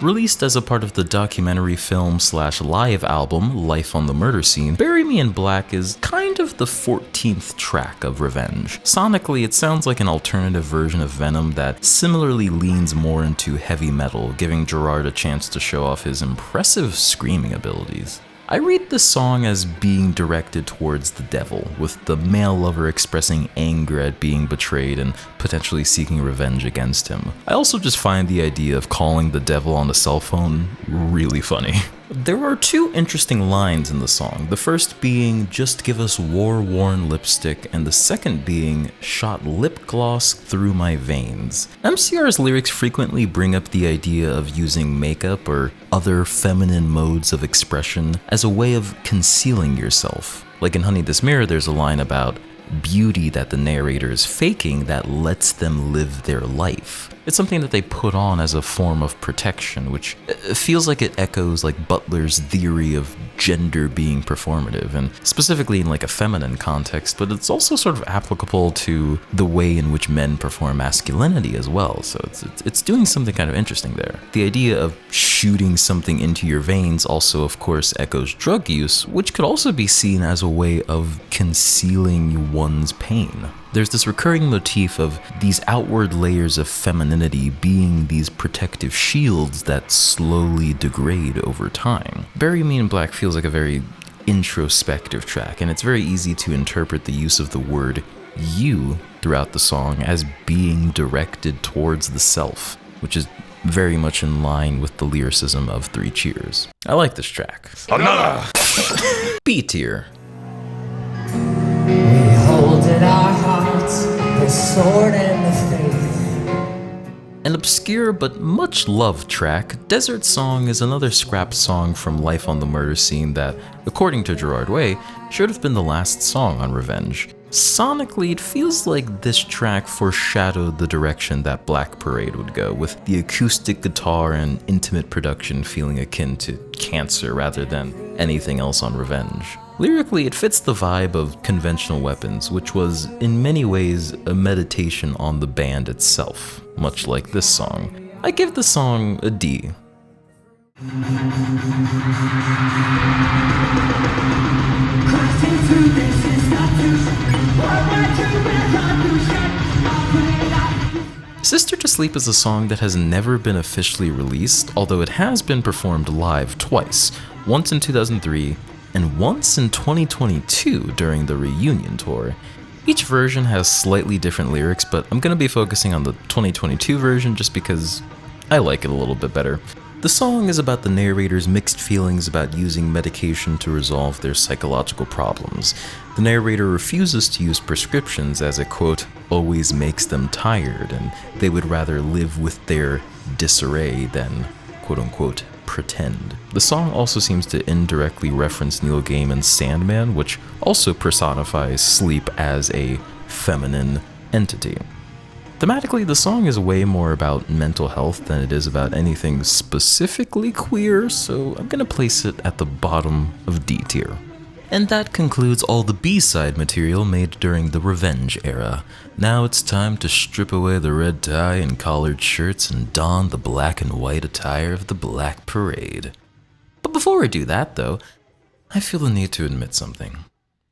Released as a part of the documentary film/live album Life on the Murder Scene, Bury Me in Black is kind of the 14th track of Revenge. Sonically, it sounds like an alternative version of Venom that similarly leans more into heavy metal, giving Gerard a chance to show off his impressive screaming abilities. I read this song as being directed towards the devil, with the male lover expressing anger at being betrayed and potentially seeking revenge against him. I also just find the idea of calling the devil on the cell phone really funny. There are 2 interesting lines in the song, the first being "just give us war-worn lipstick," and the second being "shot lip gloss through my veins." MCR's lyrics frequently bring up the idea of using makeup or other feminine modes of expression as a way of concealing yourself. Like in Honey This Mirror, there's a line about beauty that the narrator is faking that lets them live their life. It's something that they put on as a form of protection, which feels like it echoes like Butler's theory of gender being performative, and specifically in like a feminine context, but it's also sort of applicable to the way in which men perform masculinity as well, so it's doing something kind of interesting there. The idea of shooting something into your veins also of course echoes drug use, which could also be seen as a way of concealing one's pain. There's this recurring motif of these outward layers of femininity being these protective shields that slowly degrade over time. Bury Me in Black feels like a very introspective track, and it's very easy to interpret the use of the word "you" throughout the song as being directed towards the self, which is very much in line with the lyricism of 3 Cheers. I like this track. Another! B tier. We hold in our hearts the sword and the faith. An obscure but much loved track, Desert Song is another scrapped song from Life on the Murder Scene that, according to Gerard Way, should have been the last song on Revenge. Sonically, it feels like this track foreshadowed the direction that Black Parade would go, with the acoustic guitar and intimate production feeling akin to Cancer rather than anything else on Revenge. Lyrically, it fits the vibe of Conventional Weapons, which was, in many ways, a meditation on the band itself, much like this song. I give the song a D. Sister to Sleep is a song that has never been officially released, although it has been performed live twice, once in 2003 and once in 2022 during the reunion tour. Each version has slightly different lyrics, but I'm going to be focusing on the 2022 version just because I like it a little bit better. The song is about the narrator's mixed feelings about using medication to resolve their psychological problems. The narrator refuses to use prescriptions as it, quote, always makes them tired, and they would rather live with their disarray than, quote unquote, pretend. The song also seems to indirectly reference Neil Gaiman's Sandman, which also personifies sleep as a feminine entity. Thematically, the song is way more about mental health than it is about anything specifically queer, so I'm gonna place it at the bottom of D tier. And that concludes all the B-side material made during the Revenge era. Now it's time to strip away the red tie and collared shirts and don the black and white attire of the Black Parade. But before I do that though, I feel the need to admit something.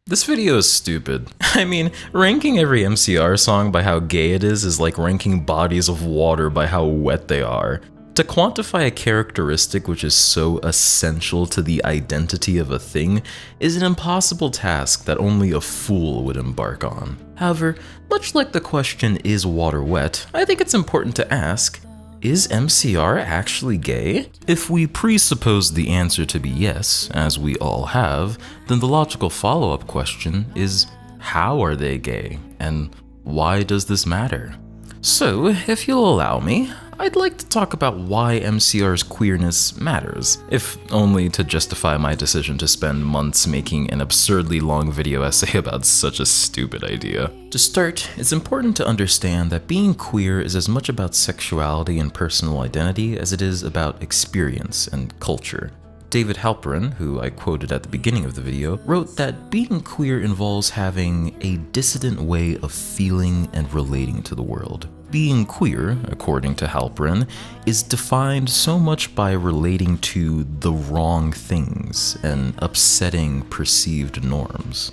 This video is stupid. I mean, ranking every MCR song by how gay it is like ranking bodies of water by how wet they are. To quantify a characteristic which is so essential to the identity of a thing is an impossible task that only a fool would embark on. However, much like the question, is water wet, I think it's important to ask, is MCR actually gay? If we presuppose the answer to be yes, as we all have, then the logical follow-up question is, how are they gay? And why does this matter? So, if you'll allow me, I'd like to talk about why MCR's queerness matters, if only to justify my decision to spend months making an absurdly long video essay about such a stupid idea. To start, it's important to understand that being queer is as much about sexuality and personal identity as it is about experience and culture. David Halperin, who I quoted at the beginning of the video, wrote that being queer involves having a dissident way of feeling and relating to the world. Being queer, according to Halperin, is defined so much by relating to the wrong things and upsetting perceived norms.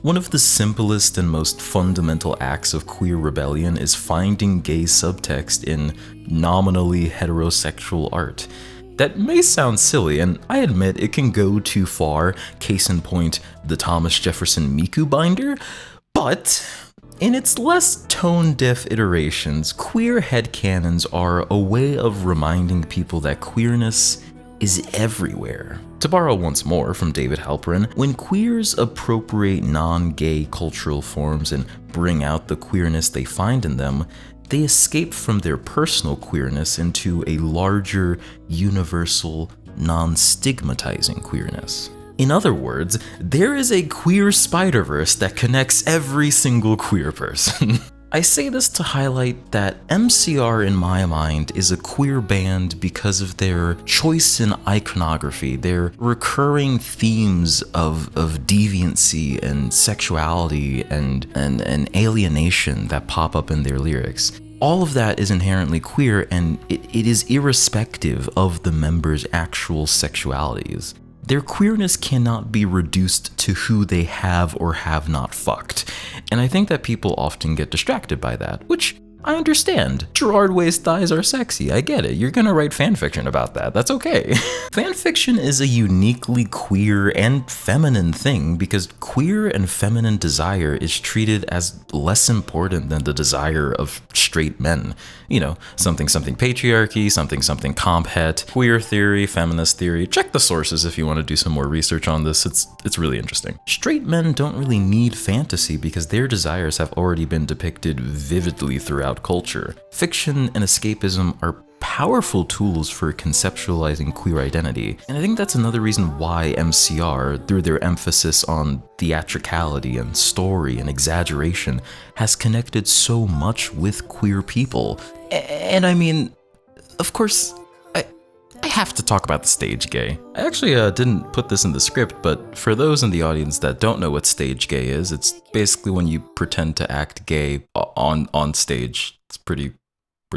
One of the simplest and most fundamental acts of queer rebellion is finding gay subtext in nominally heterosexual art. That may sound silly, and I admit it can go too far, case in point, the Thomas Jefferson Miku binder, but in its less tone-deaf iterations, queer headcanons are a way of reminding people that queerness is everywhere. To borrow once more from David Halperin, when queers appropriate non-gay cultural forms and bring out the queerness they find in them, they escape from their personal queerness into a larger, universal, non-stigmatizing queerness. In other words, there is a queer Spider-Verse that connects every single queer person. I say this to highlight that MCR in my mind is a queer band because of their choice in iconography, their recurring themes of deviancy and sexuality and alienation that pop up in their lyrics. All of that is inherently queer, and it is irrespective of the members' actual sexualities. Their queerness cannot be reduced to who they have or have not fucked, and I think that people often get distracted by that, which I understand. Gerard Way's thighs are sexy, I get it. You're gonna write fanfiction about that, that's okay. Fanfiction is a uniquely queer and feminine thing because queer and feminine desire is treated as less important than the desire of straight men. You know, something patriarchy, something comp het, queer theory, feminist theory. Check the sources if you want to do some more research on this, it's really interesting. Straight men don't really need fantasy because their desires have already been depicted vividly throughout culture. Fiction and escapism are powerful tools for conceptualizing queer identity, and I think that's another reason why MCR, through their emphasis on theatricality and story and exaggeration, has connected so much with queer people. And I mean, of course, I have to talk about the stage gay. I actually didn't put this in the script, but for those in the audience that don't know what stage gay is, it's basically when you pretend to act gay on stage. It's pretty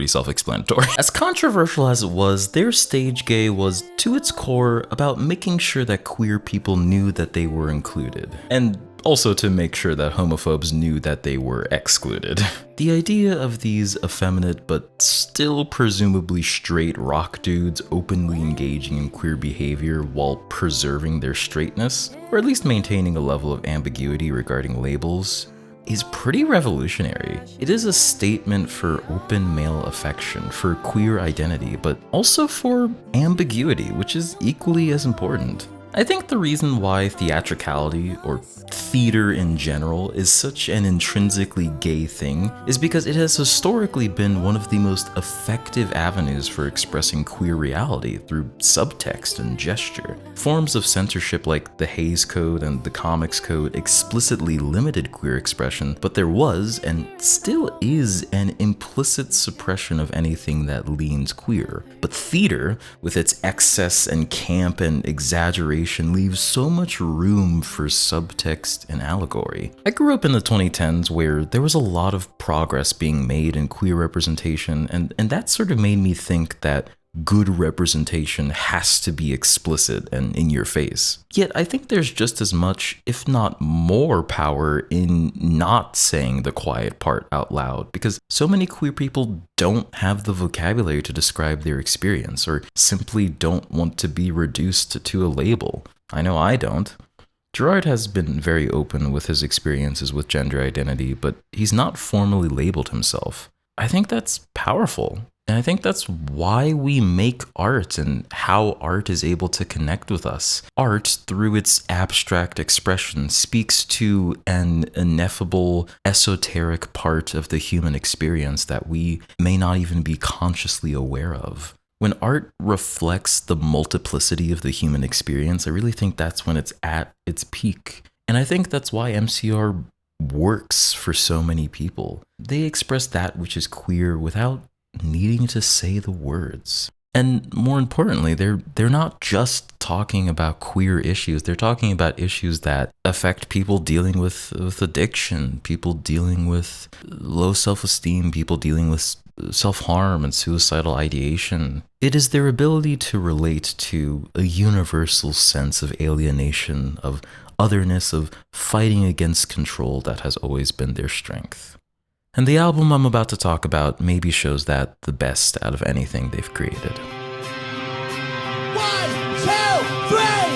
self-explanatory. As controversial as it was, their stage gay was, to its core, about making sure that queer people knew that they were included, and also to make sure that homophobes knew that they were excluded. The idea of these effeminate but still presumably straight rock dudes openly engaging in queer behavior while preserving their straightness, or at least maintaining a level of ambiguity regarding labels, is pretty revolutionary. It is a statement for open male affection, for queer identity, but also for ambiguity, which is equally as important. I think the reason why theatricality, or theater in general, is such an intrinsically gay thing is because it has historically been one of the most effective avenues for expressing queer reality through subtext and gesture. Forms of censorship like the Hays Code and the Comics Code explicitly limited queer expression, but there was, and still is, an implicit suppression of anything that leans queer. But theater, with its excess and camp and exaggeration, leaves so much room for subtext and allegory. I grew up in the 2010s where there was a lot of progress being made in queer representation, and that sort of made me think that good representation has to be explicit and in your face. Yet I think there's just as much, if not more, power in not saying the quiet part out loud, because so many queer people don't have the vocabulary to describe their experience, or simply don't want to be reduced to a label. I know I don't. Gerard has been very open with his experiences with gender identity, but he's not formally labeled himself. I think that's powerful. And I think that's why we make art and how art is able to connect with us. Art, through its abstract expression, speaks to an ineffable, esoteric part of the human experience that we may not even be consciously aware of. When art reflects the multiplicity of the human experience, I really think that's when it's at its peak. And I think that's why MCR works for so many people. They express that which is queer without needing to say the words. And more importantly, they're not just talking about queer issues. They're talking about issues that affect people dealing with addiction, people dealing with low self-esteem, people dealing with self-harm and suicidal ideation. It is their ability to relate to a universal sense of alienation, of otherness, of fighting against control that has always been their strength. And the album I'm about to talk about maybe shows that the best out of anything they've created. 1, 2, 3!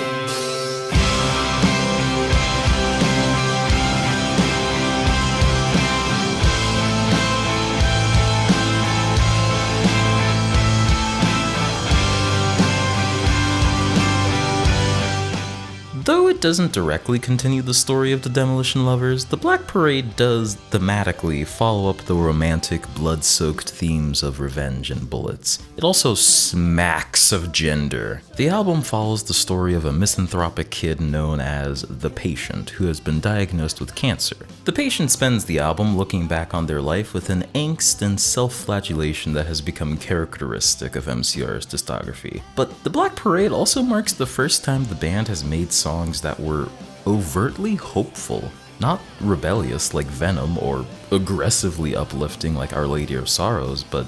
Though it doesn't directly continue the story of the Demolition Lovers, The Black Parade does thematically follow up the romantic, blood-soaked themes of revenge and bullets. It also smacks of gender. The album follows the story of a misanthropic kid known as The Patient, who has been diagnosed with cancer. The Patient spends the album looking back on their life with an angst and self-flagellation that has become characteristic of MCR's discography. But The Black Parade also marks the first time the band has made songs that were overtly hopeful, not rebellious like Venom or aggressively uplifting like Our Lady of Sorrows, but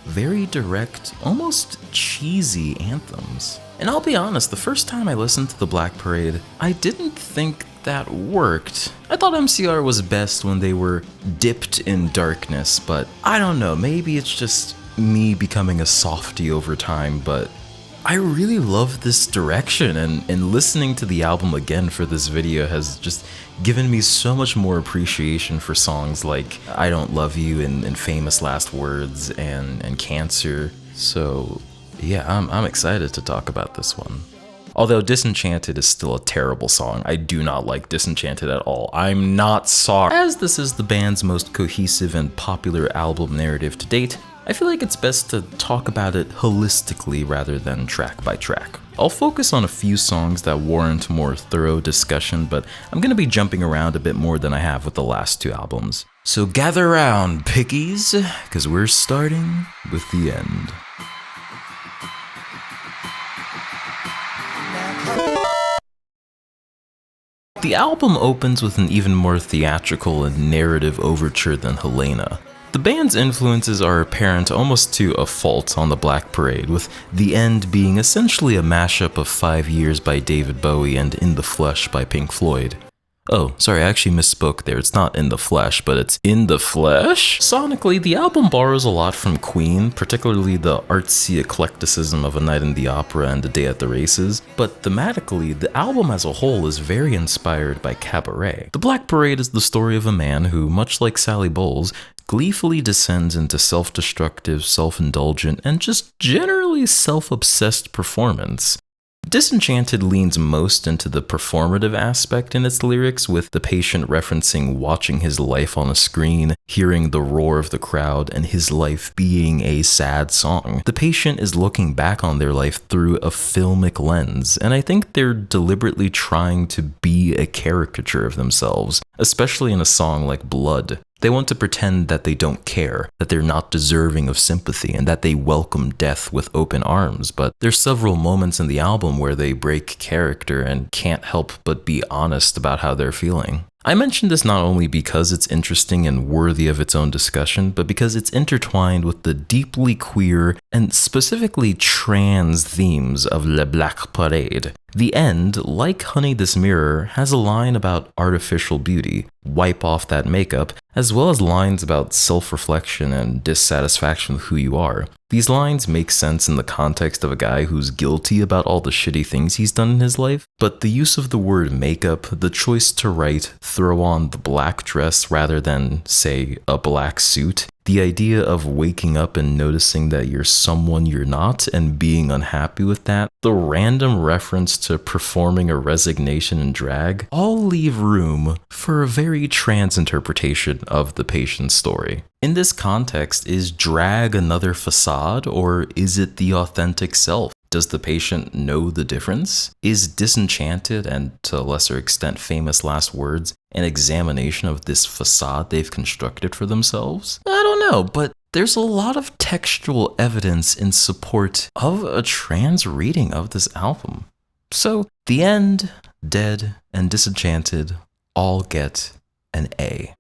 very direct, almost cheesy anthems. And I'll be honest, the first time I listened to The Black Parade, I didn't think that worked. I thought MCR was best when they were dipped in darkness, but I don't know, maybe it's just me becoming a softie over time, but I really love this direction, and listening to the album again for this video has just given me so much more appreciation for songs like I Don't Love You and Famous Last Words and Cancer. So yeah, I'm excited to talk about this one. Although Disenchanted is still a terrible song. I do not like Disenchanted at all. I'm not sorry. As this is the band's most cohesive and popular album narrative to date, I feel like it's best to talk about it holistically rather than track by track. I'll focus on a few songs that warrant more thorough discussion, but I'm gonna be jumping around a bit more than I have with the last two albums. So gather around, pickies, because we're starting with the end. The album opens with an even more theatrical and narrative overture than Helena. The band's influences are apparent almost to a fault on The Black Parade, with the end being essentially a mashup of 5 Years by David Bowie and In the Flesh by Pink Floyd. Oh, sorry, I actually misspoke there. It's not In the Flesh, but it's In the Flesh? Sonically, the album borrows a lot from Queen, particularly the artsy eclecticism of A Night in the Opera and A Day at the Races, but thematically, the album as a whole is very inspired by Cabaret. The Black Parade is the story of a man who, much like Sally Bowles, gleefully descends into self-destructive, self-indulgent, and just generally self-obsessed performance. Disenchanted leans most into the performative aspect in its lyrics, with the patient referencing watching his life on a screen, hearing the roar of the crowd, and his life being a sad song. The patient is looking back on their life through a filmic lens, and I think they're deliberately trying to be a caricature of themselves, especially in a song like Blood. They want to pretend that they don't care, that they're not deserving of sympathy, and that they welcome death with open arms, but there's several moments in the album where they break character and can't help but be honest about how they're feeling. I mention this not only because it's interesting and worthy of its own discussion, but because it's intertwined with the deeply queer and specifically trans themes of Le Black Parade. The end, like Honey This Mirror, has a line about artificial beauty, wipe off that makeup, as well as lines about self-reflection and dissatisfaction with who you are. These lines make sense in the context of a guy who's guilty about all the shitty things he's done in his life, but the use of the word makeup, the choice to write, throw on the black dress rather than, say, a black suit, the idea of waking up and noticing that you're someone you're not and being unhappy with that, the random reference to performing a resignation in drag, all leave room for a very trans interpretation of the patient's story. In this context, is drag another facade, or is it the authentic self? Does the patient know the difference? Is Disenchanted, and to a lesser extent Famous Last Words, an examination of this facade they've constructed for themselves? I don't know, but there's a lot of textual evidence in support of a trans reading of this album. So, The End, Dead, and Disenchanted all get an A.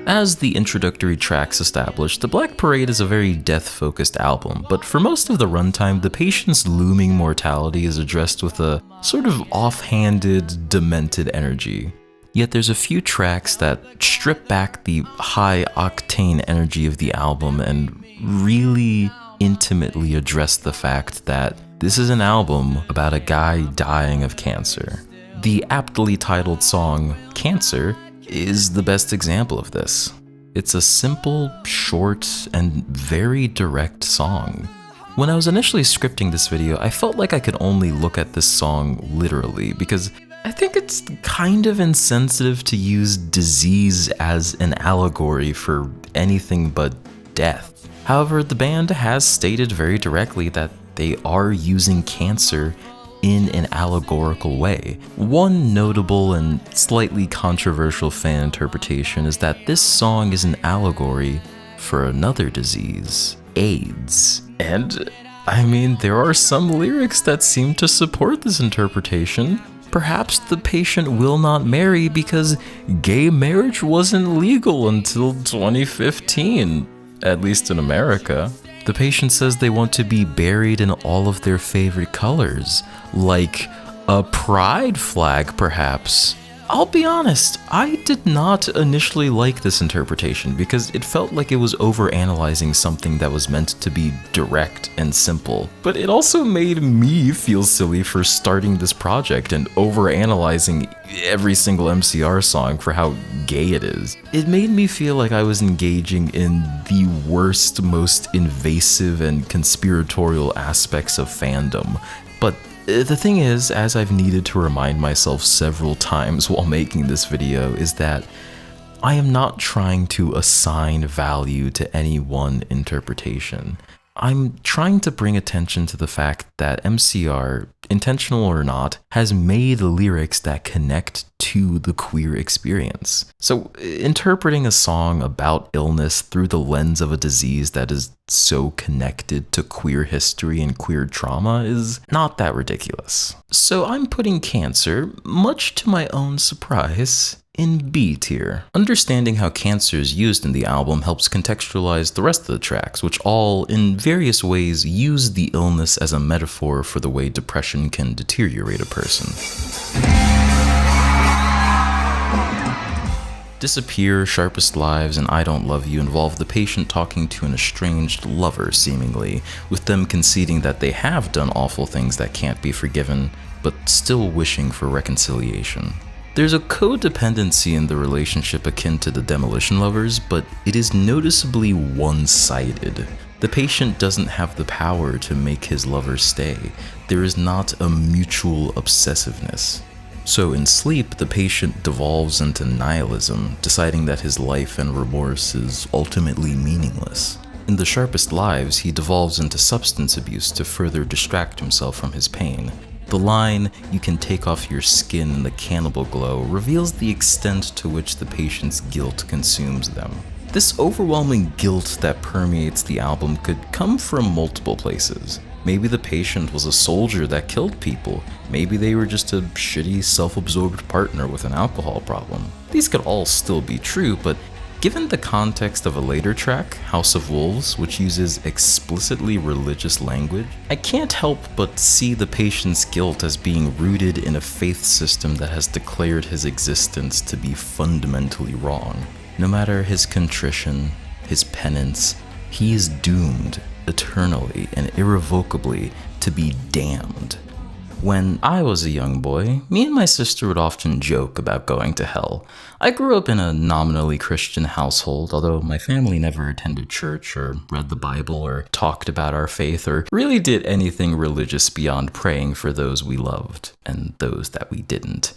As the introductory tracks established, The Black Parade is a very death-focused album, but for most of the runtime, the patient's looming mortality is addressed with a sort of offhanded, demented energy. Yet there's a few tracks that strip back the high-octane energy of the album and really intimately address the fact that this is an album about a guy dying of cancer. The aptly titled song, Cancer, is the best example of this. It's a simple, short, and very direct song. When I was initially scripting this video, I felt like I could only look at this song literally, because I think it's kind of insensitive to use disease as an allegory for anything but death. However, the band has stated very directly that they are using cancer in an allegorical way. One notable and slightly controversial fan interpretation is that this song is an allegory for another disease, AIDS. And, I mean, there are some lyrics that seem to support this interpretation. Perhaps the patient will not marry because gay marriage wasn't legal until 2015, at least in America. The patient says they want to be buried in all of their favorite colors, like a pride flag, perhaps. I'll be honest, I did not initially like this interpretation because it felt like it was overanalyzing something that was meant to be direct and simple. But it also made me feel silly for starting this project and overanalyzing every single MCR song for how gay it is. It made me feel like I was engaging in the worst, most invasive and conspiratorial aspects of fandom. But the thing is, as I've needed to remind myself several times while making this video, is that I am not trying to assign value to any one interpretation. I'm trying to bring attention to the fact that MCR, intentional or not, has made lyrics that connect to the queer experience. So interpreting a song about illness through the lens of a disease that is so connected to queer history and queer trauma is not that ridiculous. So I'm putting Cancer, much to my own surprise, in B tier. Understanding how cancer is used in the album helps contextualize the rest of the tracks, which all, in various ways, use the illness as a metaphor for the way depression can deteriorate a person. Disappear, Sharpest Lives, and I Don't Love You involve the patient talking to an estranged lover, seemingly, with them conceding that they have done awful things that can't be forgiven, but still wishing for reconciliation. There's a codependency in the relationship akin to the Demolition Lovers, but it is noticeably one-sided. The patient doesn't have the power to make his lover stay. There is not a mutual obsessiveness. So in Sleep, the patient devolves into nihilism, deciding that his life and remorse is ultimately meaningless. In The Sharpest Lives, he devolves into substance abuse to further distract himself from his pain. The line, "You can take off your skin in the cannibal glow," reveals the extent to which the patient's guilt consumes them. This overwhelming guilt that permeates the album could come from multiple places. Maybe the patient was a soldier that killed people. Maybe they were just a shitty, self-absorbed partner with an alcohol problem. These could all still be true, but given the context of a later track, House of Wolves, which uses explicitly religious language, I can't help but see the patient's guilt as being rooted in a faith system that has declared his existence to be fundamentally wrong. No matter his contrition, his penance, he is doomed eternally and irrevocably to be damned. When I was a young boy, me and my sister would often joke about going to hell. I grew up in a nominally Christian household, although my family never attended church or read the Bible or talked about our faith or really did anything religious beyond praying for those we loved and those that we didn't.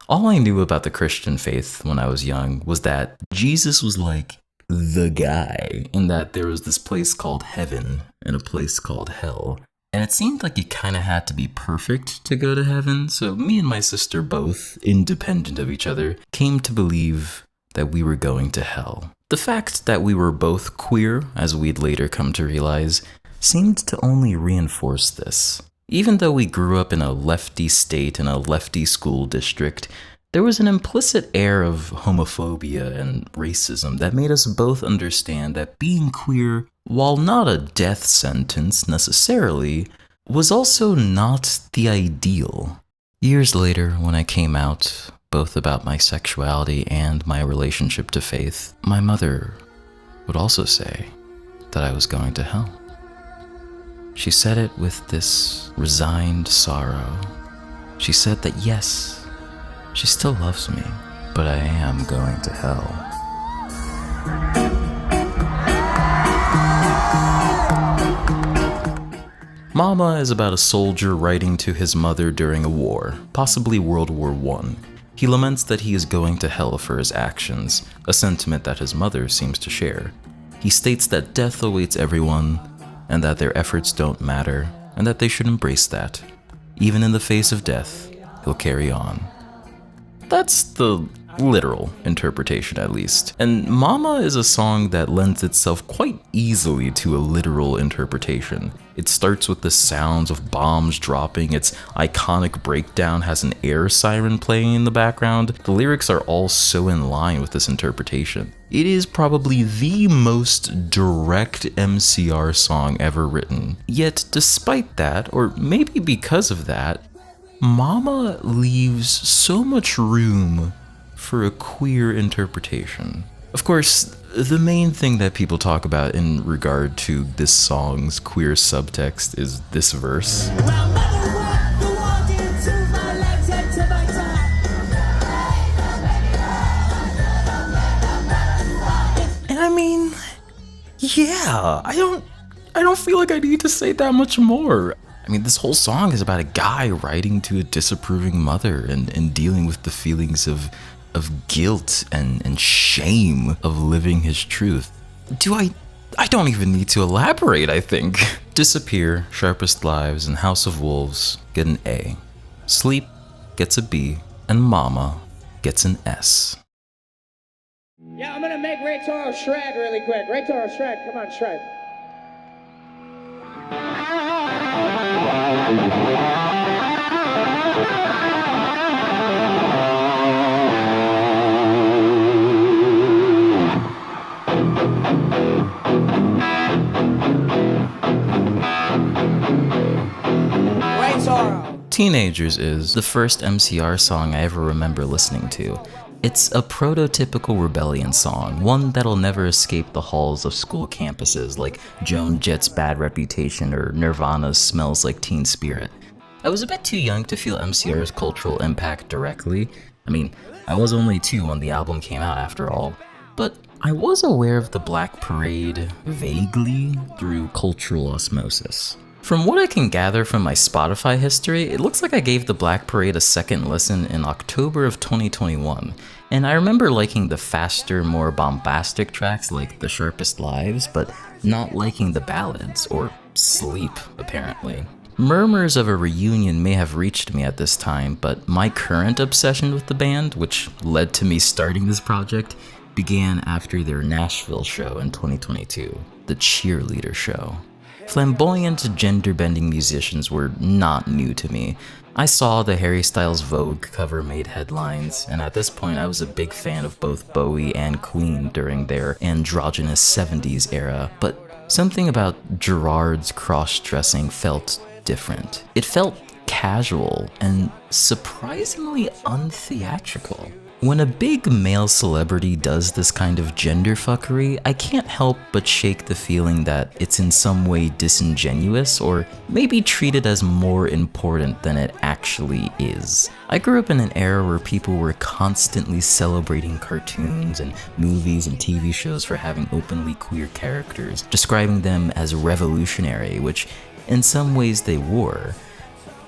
All I knew about the Christian faith when I was young was that Jesus was like the guy, and that there was this place called heaven and a place called hell. And it seemed like you kind of had to be perfect to go to heaven, so me and my sister both, independent of each other, came to believe that we were going to hell. The fact that we were both queer, as we'd later come to realize, seemed to only reinforce this. Even though we grew up in a lefty state and a lefty school district, there was an implicit air of homophobia and racism that made us both understand that being queer, while not a death sentence necessarily, was also not the ideal. Years later, when I came out, both about my sexuality and my relationship to faith, my mother would also say that I was going to hell. She said it with this resigned sorrow. She said that yes, she still loves me, but I am going to hell. Mama is about a soldier writing to his mother during a war, possibly World War I. He laments that he is going to hell for his actions, a sentiment that his mother seems to share. He states that death awaits everyone, and that their efforts don't matter, and that they should embrace that. Even in the face of death, he'll carry on. That's the literal interpretation, at least. And Mama is a song that lends itself quite easily to a literal interpretation. It starts with the sounds of bombs dropping, its iconic breakdown has an air siren playing in the background. The lyrics are all so in line with this interpretation. It is probably the most direct MCR song ever written. Yet despite that, or maybe because of that, Mama leaves so much room for a queer interpretation. Of course, the main thing that people talk about in regard to this song's queer subtext is this verse. And I mean, yeah, I don't feel like I need to say that much more. I mean, this whole song is about a guy writing to a disapproving mother and dealing with the feelings of guilt and shame of living his truth. I don't even need to elaborate, I think. Disappear, Sharpest Lives, and House of Wolves get an A. Sleep gets a B, and Mama gets an S. Yeah, I'm gonna make Ray Toro shred really quick. Ray Toro shred, come on, shred. Teenagers is the first MCR song I ever remember listening to. It's a prototypical rebellion song, one that'll never escape the halls of school campuses like Joan Jett's Bad Reputation or Nirvana's Smells Like Teen Spirit. I was a bit too young to feel MCR's cultural impact directly, I mean, I was only 2 when the album came out after all. But I was aware of the Black Parade vaguely through cultural osmosis. From what I can gather from my Spotify history, it looks like I gave the Black Parade a second listen in October of 2021, and I remember liking the faster, more bombastic tracks like The Sharpest Lives, but not liking the ballads, or Sleep, apparently. Murmurs of a reunion may have reached me at this time, but my current obsession with the band, which led to me starting this project, began after their Nashville show in 2022, the Cheerleader Show. Flamboyant, gender-bending musicians were not new to me. I saw the Harry Styles Vogue cover made headlines, and at this point I was a big fan of both Bowie and Queen during their androgynous 70s era, but something about Gerard's cross-dressing felt different. It felt casual and surprisingly untheatrical. When a big male celebrity does this kind of gender fuckery, I can't help but shake the feeling that it's in some way disingenuous or maybe treated as more important than it actually is. I grew up in an era where people were constantly celebrating cartoons and movies and TV shows for having openly queer characters, describing them as revolutionary, which in some ways they were.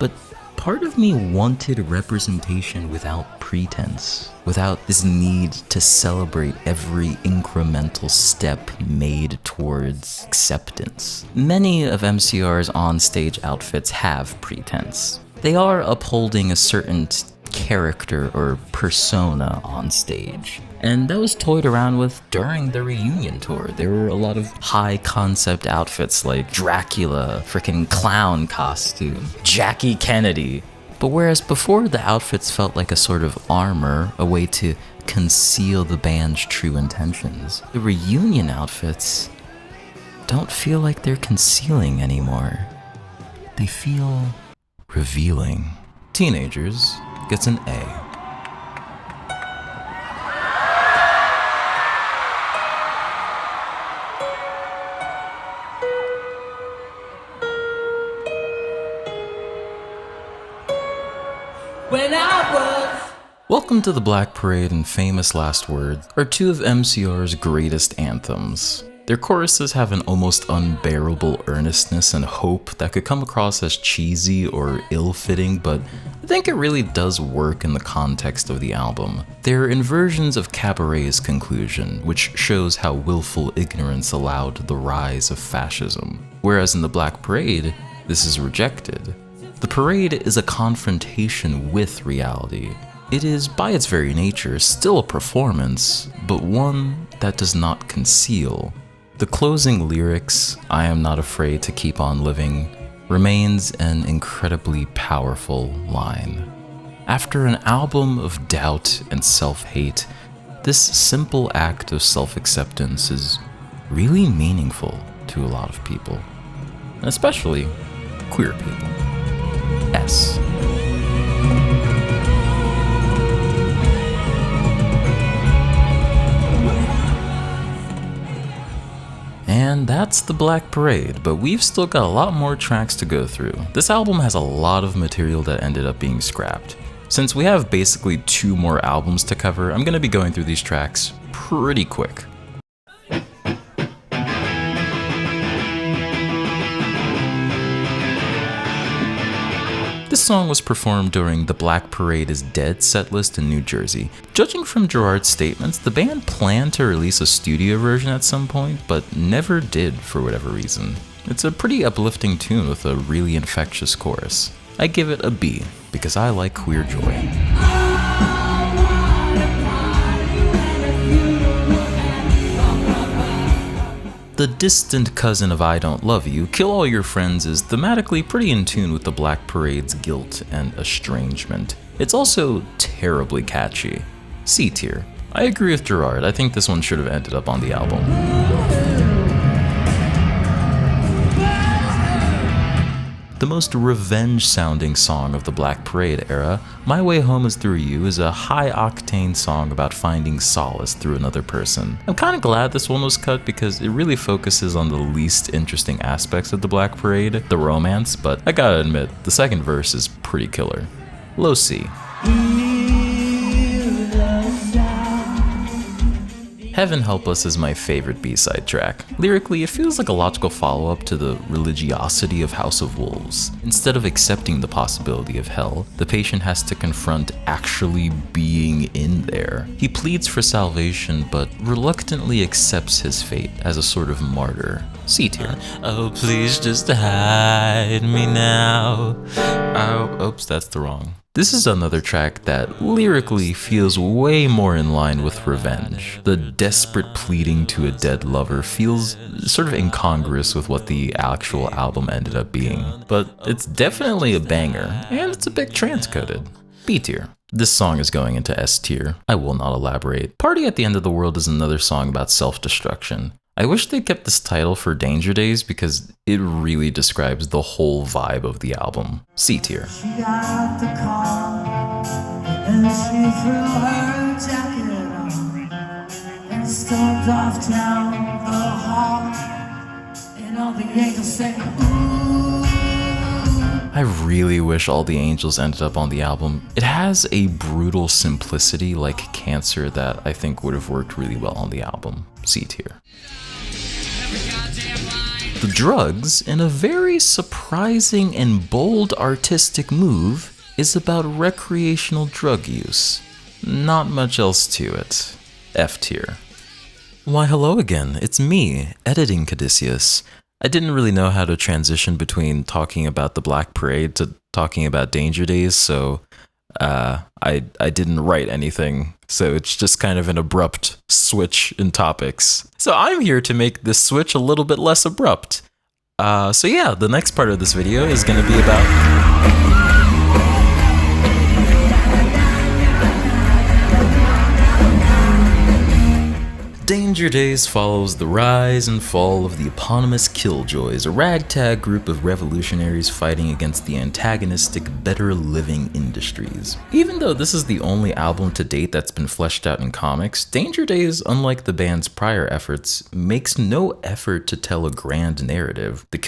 But part of me wanted representation without pretense, without this need to celebrate every incremental step made towards acceptance. Many of MCR's on-stage outfits have pretense. They are upholding a certain character or persona on stage. And that was toyed around with during the reunion tour. There were a lot of high concept outfits like Dracula, frickin' clown costume, Jackie Kennedy. But whereas before the outfits felt like a sort of armor, a way to conceal the band's true intentions, the reunion outfits don't feel like they're concealing anymore. They feel revealing. Teenagers gets an A. When I was Welcome to the Black Parade and Famous Last Words are 2 of MCR's greatest anthems. Their choruses have an almost unbearable earnestness and hope that could come across as cheesy or ill-fitting, but I think it really does work in the context of the album. They're inversions of Cabaret's conclusion, which shows how willful ignorance allowed the rise of fascism. Whereas in the Black Parade, this is rejected. The parade is a confrontation with reality. It is, by its very nature, still a performance, but one that does not conceal. The closing lyrics, "I am not afraid to keep on living," remains an incredibly powerful line. After an album of doubt and self-hate, this simple act of self-acceptance is really meaningful to a lot of people, especially queer people. S. And that's the Black Parade, but we've still got a lot more tracks to go through. This album has a lot of material that ended up being scrapped. Since we have basically 2 more albums to cover, I'm gonna be going through these tracks pretty quick. This song was performed during the Black Parade is Dead setlist in New Jersey. Judging from Gerard's statements, the band planned to release a studio version at some point, but never did for whatever reason. It's a pretty uplifting tune with a really infectious chorus. I give it a B, because I like queer joy. The distant cousin of I Don't Love You, Kill All Your Friends is thematically pretty in tune with the Black Parade's guilt and estrangement. It's also terribly catchy. C tier. I agree with Gerard, I think this one should have ended up on the album. The most revenge-sounding song of the Black Parade era, My Way Home Is Through You, is a high-octane song about finding solace through another person. I'm kinda glad this one was cut because it really focuses on the least interesting aspects of the Black Parade, the romance, but I gotta admit, the second verse is pretty killer. Low C. Heaven Help Us is my favorite B-side track. Lyrically, it feels like a logical follow-up to the religiosity of House of Wolves. Instead of accepting the possibility of hell, the patient has to confront actually being in there. He pleads for salvation, but reluctantly accepts his fate as a sort of martyr. C tier. Oh, please just hide me now. Oh, oops, that's the wrong. This is another track that lyrically feels way more in line with Revenge. The desperate pleading to a dead lover feels sort of incongruous with what the actual album ended up being, but it's definitely a banger, and it's a bit transcoded. B tier. This song is going into S tier. I will not elaborate. Party at the End of the World is another song about self-destruction. I wish they kept this title for Danger Days because it really describes the whole vibe of the album. C tier. She got the car and she threw her jacket on and stormed off down the hall and all the angels sang, ooh. I really wish All the Angels ended up on the album. It has a brutal simplicity like Cancer that I think would have worked really well on the album. C tier. The Drugs, in a very surprising and bold artistic move, is about recreational drug use. Not much else to it. F tier. Why hello again, it's me, editing Caduceus. I didn't really know how to transition between talking about the Black Parade to talking about Danger Days, so I didn't write anything, so it's just kind of an abrupt switch in topics. So I'm here to make this switch a little bit less abrupt. So yeah, the next part of this video is going to be about... Danger Days follows the rise and fall of the eponymous Killjoys, a ragtag group of revolutionaries fighting against the antagonistic Better Living Industries. Even though this is the only album to date that's been fleshed out in comics, Danger Days, unlike the band's prior efforts, makes no effort to tell a grand narrative. The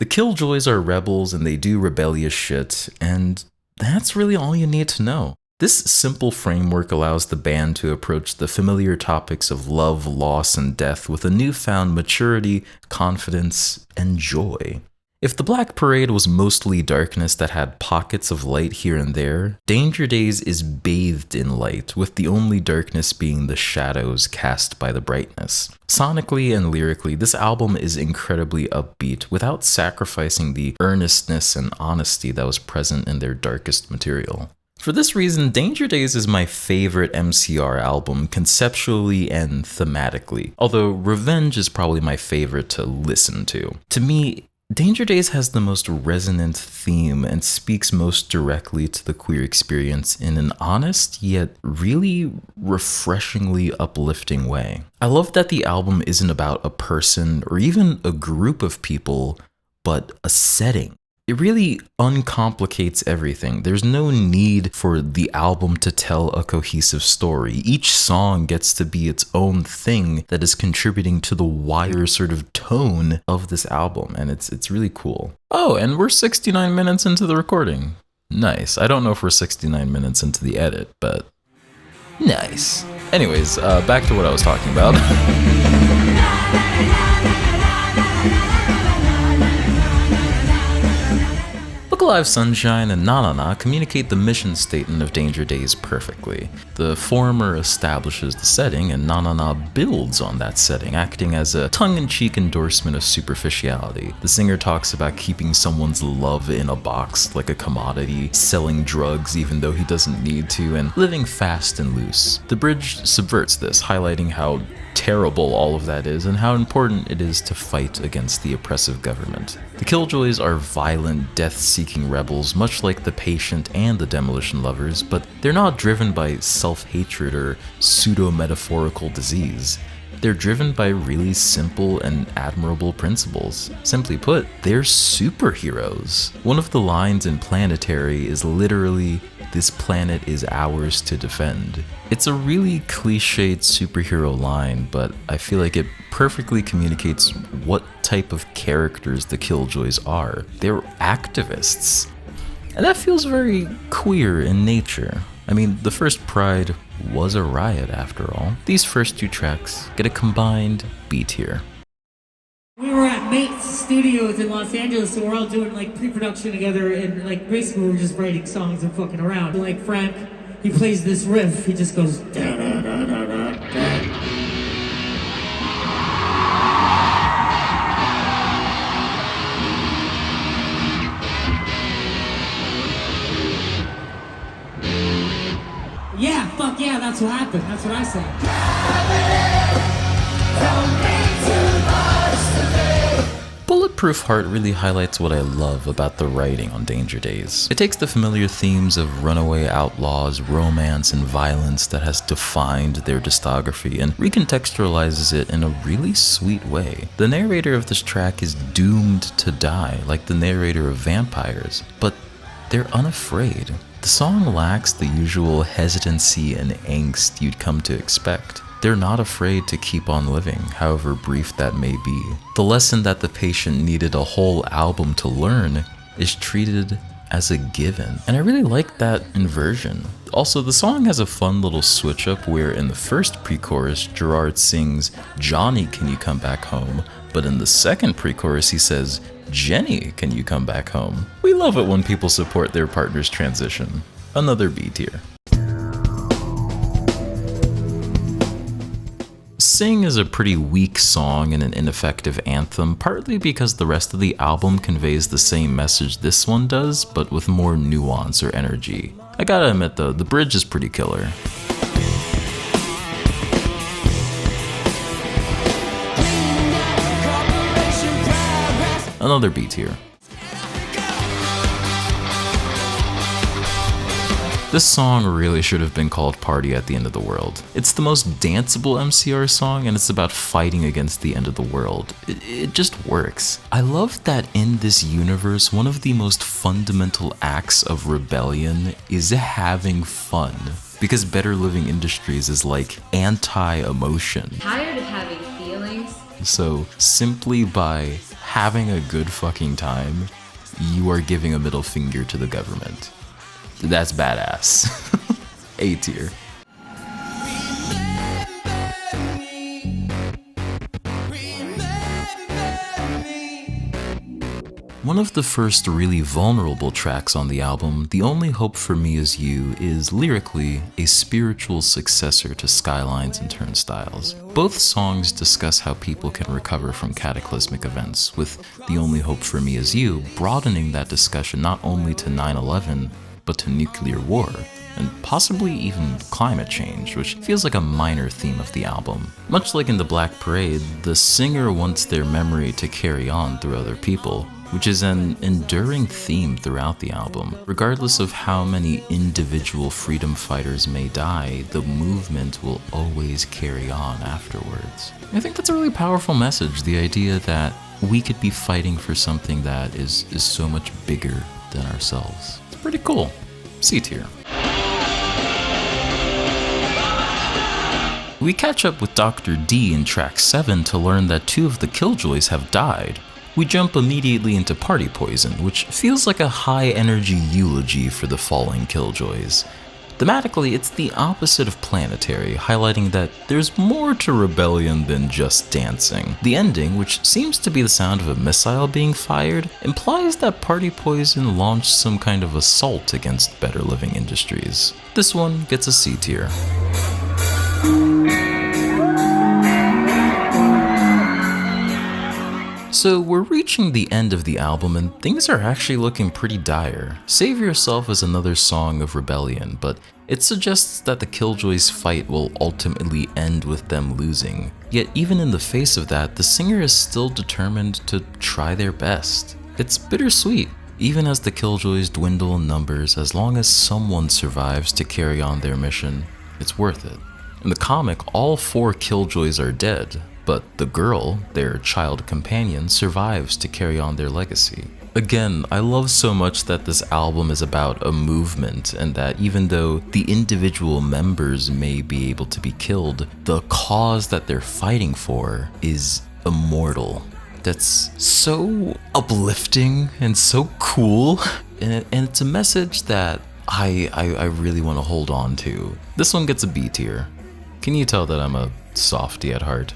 Killjoys are rebels and they do rebellious shit, and that's really all you need to know. This simple framework allows the band to approach the familiar topics of love, loss, and death with a newfound maturity, confidence, and joy. If the Black Parade was mostly darkness that had pockets of light here and there, Danger Days is bathed in light, with the only darkness being the shadows cast by the brightness. Sonically and lyrically, this album is incredibly upbeat without sacrificing the earnestness and honesty that was present in their darkest material. For this reason, Danger Days is my favorite MCR album conceptually and thematically, although Revenge is probably my favorite to listen to. To me, Danger Days has the most resonant theme and speaks most directly to the queer experience in an honest yet really refreshingly uplifting way. I love that the album isn't about a person or even a group of people, but a setting. It really uncomplicates everything. There's no need for the album to tell a cohesive story. Each song gets to be its own thing that is contributing to the wider sort of tone of this album, and it's really cool. Oh, and we're 69 minutes into the recording. Nice. I don't know if we're 69 minutes into the edit, but nice. Anyways, back to what I was talking about. Look Alive Sunshine and Na Na Na communicate the mission statement of Danger Days perfectly. The former establishes the setting and Na Na Na builds on that setting, acting as a tongue-in-cheek endorsement of superficiality. The singer talks about keeping someone's love in a box like a commodity, selling drugs even though he doesn't need to, and living fast and loose. The bridge subverts this, highlighting how terrible all of that is and how important it is to fight against the oppressive government. The Killjoys are violent, death-seeking rebels, much like the Patient and the Demolition Lovers, but they're not driven by self-hatred or pseudo-metaphorical disease. They're driven by really simple and admirable principles. Simply put, they're superheroes. One of the lines in Planetary is literally, "This planet is ours to defend." It's a really cliched superhero line, but I feel like it perfectly communicates what type of characters the Killjoys are. They're activists. And that feels very queer in nature. I mean, the first Pride was a riot after all. These first 2 tracks get a combined B tier. We were at Mate's Studios in Los Angeles, so we're all doing like pre-production together, and like basically we're just writing songs and fucking around. Like Frank, he plays this riff, he just goes da da da da da da. Yeah, fuck yeah, that's what happened. That's what I said. Bulletproof Heart really highlights what I love about the writing on Danger Days. It takes the familiar themes of runaway outlaws, romance, and violence that has defined their discography and recontextualizes it in a really sweet way. The narrator of this track is doomed to die, like the narrator of Vampires, but they're unafraid. The song lacks the usual hesitancy and angst you'd come to expect. They're not afraid to keep on living, however brief that may be. The lesson that the patient needed a whole album to learn is treated as a given, and I really like that inversion. Also, the song has a fun little switch up where in the first pre-chorus, Gerard sings, "Johnny, can you come back home?" But in the second pre-chorus, he says, "Jenny, can you come back home?" We love it when people support their partner's transition. Another B tier. Sing is a pretty weak song and an ineffective anthem, partly because the rest of the album conveys the same message this one does, but with more nuance or energy. I gotta admit though, the bridge is pretty killer. Another B tier. This song really should have been called Party at the End of the World. It's the most danceable MCR song, and it's about fighting against the end of the world. It just works. I love that in this universe, one of the most fundamental acts of rebellion is having fun. Because Better Living Industries is like anti-emotion. Tired of having feelings? So simply by having a good fucking time, you are giving a middle finger to the government. That's badass. A tier. One of the first really vulnerable tracks on the album, The Only Hope for Me Is You, is lyrically a spiritual successor to Skylines and Turnstiles. Both songs discuss how people can recover from cataclysmic events, with The Only Hope for Me Is You broadening that discussion not only to 9/11, but to nuclear war, and possibly even climate change, which feels like a minor theme of the album. Much like in The Black Parade, the singer wants their memory to carry on through other people, which is an enduring theme throughout the album. Regardless of how many individual freedom fighters may die, the movement will always carry on afterwards. I think that's a really powerful message, the idea that we could be fighting for something that is so much bigger than ourselves. Pretty cool. C tier. We catch up with Dr. D in track 7 to learn that 2 of the Killjoys have died. We jump immediately into Party Poison, which feels like a high-energy eulogy for the fallen Killjoys. Thematically, it's the opposite of Planetary, highlighting that there's more to rebellion than just dancing. The ending, which seems to be the sound of a missile being fired, implies that Party Poison launched some kind of assault against Better Living Industries. This one gets a C tier. So we're reaching the end of the album and things are actually looking pretty dire. Save Yourself is another song of rebellion, but it suggests that the Killjoys' fight will ultimately end with them losing. Yet even in the face of that, the singer is still determined to try their best. It's bittersweet. Even as the Killjoys dwindle in numbers, as long as someone survives to carry on their mission, it's worth it. In the comic, all 4 Killjoys are dead, but the girl, their child companion, survives to carry on their legacy. Again, I love so much that this album is about a movement, and that even though the individual members may be able to be killed, the cause that they're fighting for is immortal. That's so uplifting and so cool, and it's a message that I really want to hold on to. This one gets a B tier. Can you tell that I'm a softie at heart?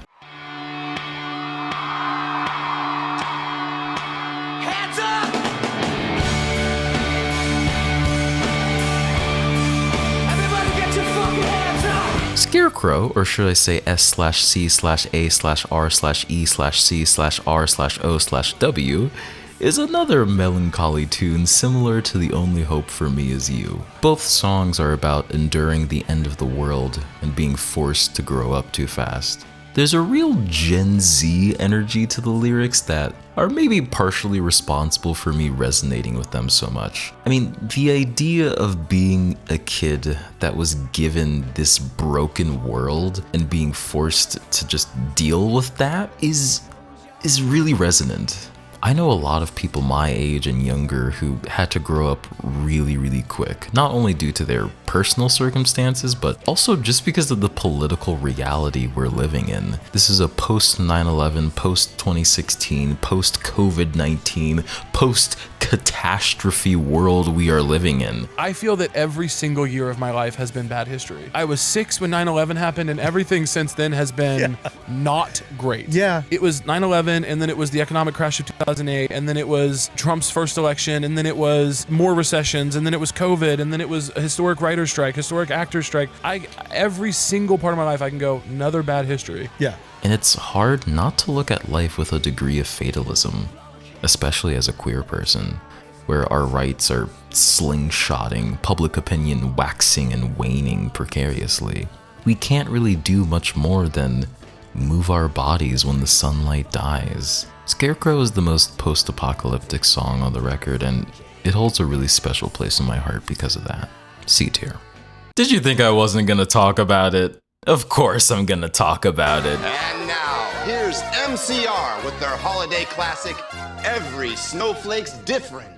Hands up! Everybody get your fucking hands up! Scarecrow, or should I say S/C/A/R/E/C/R/O/W, is another melancholy tune similar to The Only Hope for Me Is You. Both songs are about enduring the end of the world and being forced to grow up too fast. There's a real Gen Z energy to the lyrics that are maybe partially responsible for me resonating with them so much. I mean, the idea of being a kid that was given this broken world and being forced to just deal with that is really resonant. I know a lot of people my age and younger who had to grow up really quick, not only due to their personal circumstances, but also just because of the political reality we're living in. This is a post 9/11, post 2016, post COVID-19, post catastrophe world we are living in. I feel that every single year of my life has been bad history. I was 6 when 9/11 happened, and everything since then has been not great. Yeah. It was 9/11, and then it was the economic crash of 2008, and then it was Trump's first election, and then it was more recessions, and then it was COVID, and then it was a historic writer's strike, historic actor's strike. Every single part of my life I can go, another bad history. Yeah. And it's hard not to look at life with a degree of fatalism, especially as a queer person, where our rights are slingshotting, public opinion waxing and waning precariously. We can't really do much more than move our bodies when the sunlight dies. Scarecrow is the most post-apocalyptic song on the record, and it holds a really special place in my heart because of that. C tier. Did you think I wasn't gonna talk about it? Of course I'm gonna talk about it. And now, here's MCR with their holiday classic, Every Snowflake's Different.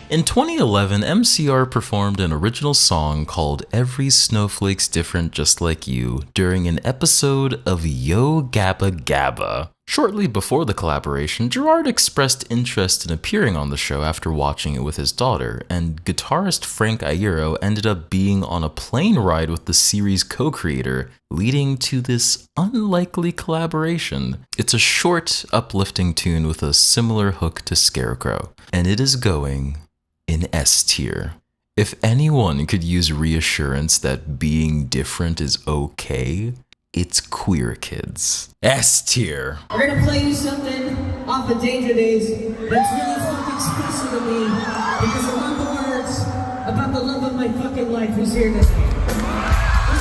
In 2011, MCR performed an original song called Every Snowflake's Different Just Like You during an episode of Yo Gabba Gabba. Shortly before the collaboration, Gerard expressed interest in appearing on the show after watching it with his daughter, and guitarist Frank Iero ended up being on a plane ride with the series co-creator, leading to this unlikely collaboration. It's a short, uplifting tune with a similar hook to Scarecrow, and it is going in S tier. If anyone could use reassurance that being different is okay, it's Queer Kids. S tier. We're gonna play you something off of Danger Days that's really fucking special to me because I love the words about the love of my fucking life who's here today. This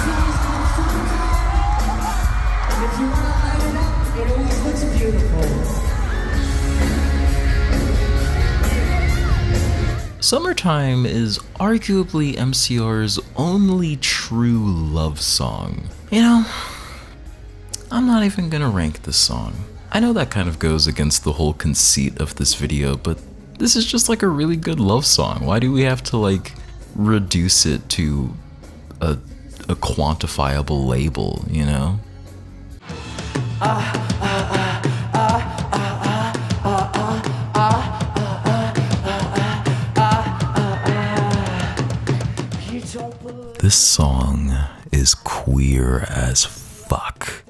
song is called Summertime. And if you wanna light it up, it always looks beautiful. Summertime is arguably MCR's only true love song. You know, I'm not even gonna rank this song. I know that kind of goes against the whole conceit of this video, but this is just like a really good love song. Why do we have to like reduce it to a quantifiable label, you know? This song is queer as fuck.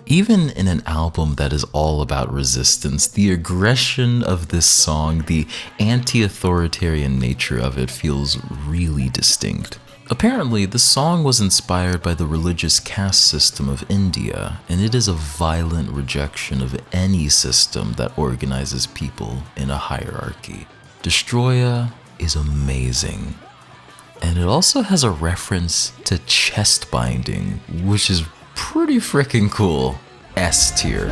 Even in an album that is all about resistance, the aggression of this song, the anti-authoritarian nature of it feels really distinct. Apparently, the song was inspired by the religious caste system of India, and it is a violent rejection of any system that organizes people in a hierarchy. Destroya is amazing. And it also has a reference to chest binding, which is pretty freaking cool. S tier. In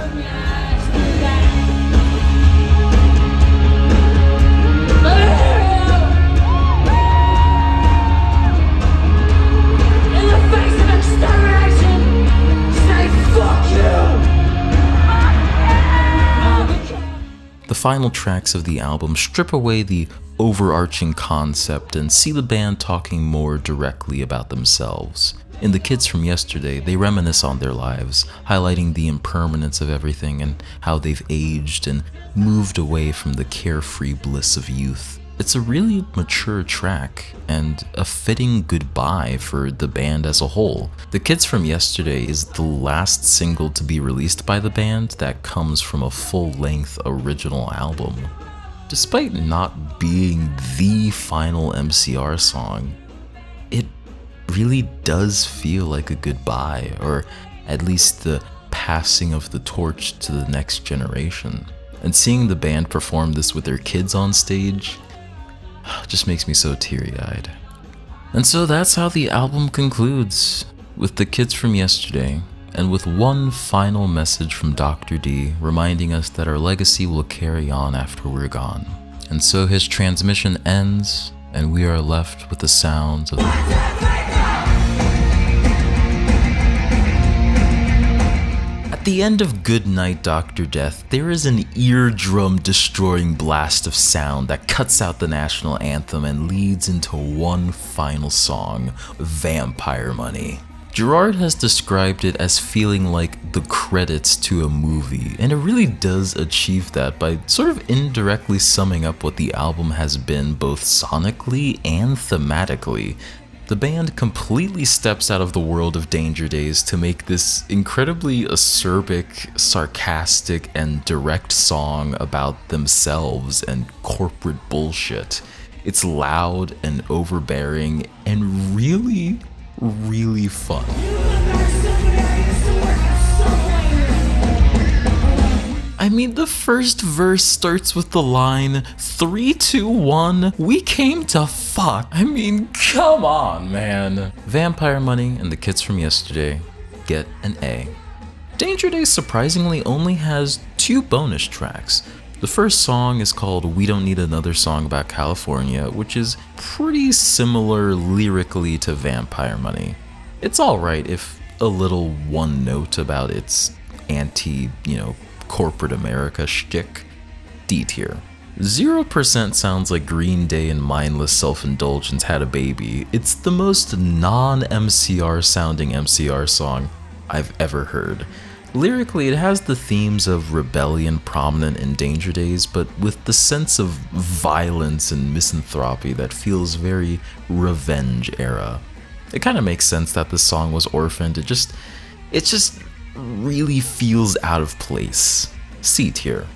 the face of extermination, say fuck you! The final tracks of the album strip away the overarching concept and see the band talking more directly about themselves. In The Kids from Yesterday, they reminisce on their lives, highlighting the impermanence of everything and how they've aged and moved away from the carefree bliss of youth. It's a really mature track and a fitting goodbye for the band as a whole. The Kids from Yesterday is the last single to be released by the band that comes from a full-length original album. Despite not being the final MCR song, it really does feel like a goodbye, or at least the passing of the torch to the next generation. And seeing the band perform this with their kids on stage just makes me so teary-eyed. And so that's how the album concludes, with The Kids from Yesterday, and with one final message from Dr. D reminding us that our legacy will carry on after we're gone. And so his transmission ends, and we are left with the sounds of At the end of Goodnight Dr. Death, there is an eardrum-destroying blast of sound that cuts out the national anthem and leads into one final song, Vampire Money. Gerard has described it as feeling like the credits to a movie, and it really does achieve that by sort of indirectly summing up what the album has been both sonically and thematically. The band completely steps out of the world of Danger Days to make this incredibly acerbic, sarcastic, and direct song about themselves and corporate bullshit. It's loud and overbearing and really, really fun. I mean, the first verse starts with the line, 3, 2, 1, we came to fuck. I mean, come on, man. Vampire Money and The Kids from Yesterday get an A. Danger Days surprisingly only has 2 bonus tracks. The first song is called We Don't Need Another Song About California, which is pretty similar lyrically to Vampire Money. It's alright if a little one note about its corporate America shtick. D tier. 0% sounds like Green Day and mindless self-indulgence had a baby. It's the most non-MCR sounding MCR song I've ever heard. Lyrically, it has the themes of rebellion prominent in Danger Days, but with the sense of violence and misanthropy that feels very revenge era. It kind of makes sense that this song was orphaned. It just really feels out of place. C tier.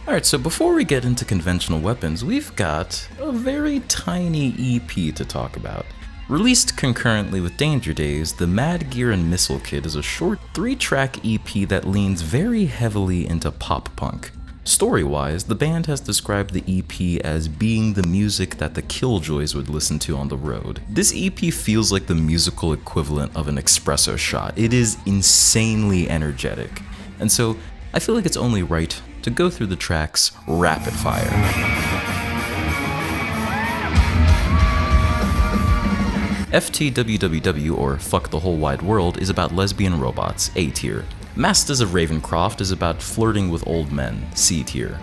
Alright, so before we get into conventional weapons, we've got a very tiny EP to talk about. Released concurrently with Danger Days, the Mad Gear and Missile Kit is a short 3-track EP that leans very heavily into pop punk. Story-wise, the band has described the EP as being the music that the Killjoys would listen to on the road. This EP feels like the musical equivalent of an espresso shot. It is insanely energetic, and so I feel like it's only right to go through the tracks rapid fire. FTWWW, or Fuck the Whole Wide World, is about lesbian robots, A tier. Masked as a Ravencroft is about flirting with old men, C tier.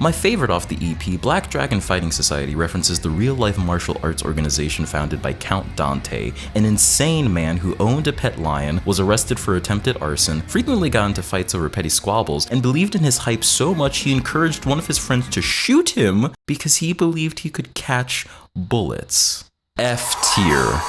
My favorite off the EP, Black Dragon Fighting Society, references the real-life martial arts organization founded by Count Dante, an insane man who owned a pet lion, was arrested for attempted arson, frequently got into fights over petty squabbles, and believed in his hype so much he encouraged one of his friends to shoot him because he believed he could catch bullets. F tier.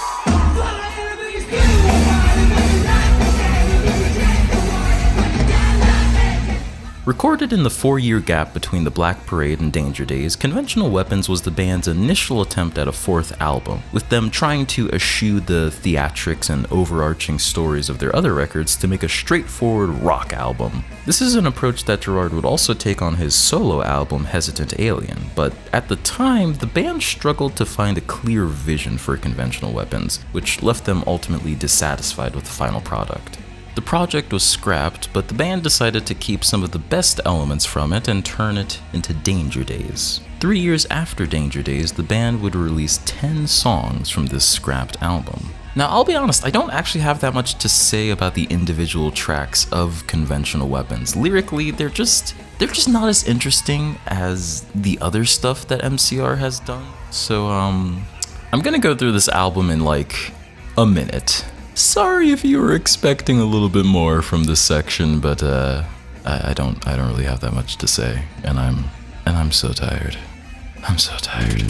Recorded in the 4-year gap between the Black Parade and Danger Days, Conventional Weapons was the band's initial attempt at a 4th album, with them trying to eschew the theatrics and overarching stories of their other records to make a straightforward rock album. This is an approach that Gerard would also take on his solo album Hesitant Alien, but at the time, the band struggled to find a clear vision for Conventional Weapons, which left them ultimately dissatisfied with the final product. The project was scrapped, but the band decided to keep some of the best elements from it and turn it into Danger Days. 3 years after Danger Days, the band would release 10 songs from this scrapped album. Now, I'll be honest, I don't actually have that much to say about the individual tracks of Conventional Weapons. Lyrically, they're just not as interesting as the other stuff that MCR has done. So, I'm gonna go through this album in like a minute. Sorry if you were expecting a little bit more from this section, but I don't really have that much to say, and I'm so tired. I'm so tired.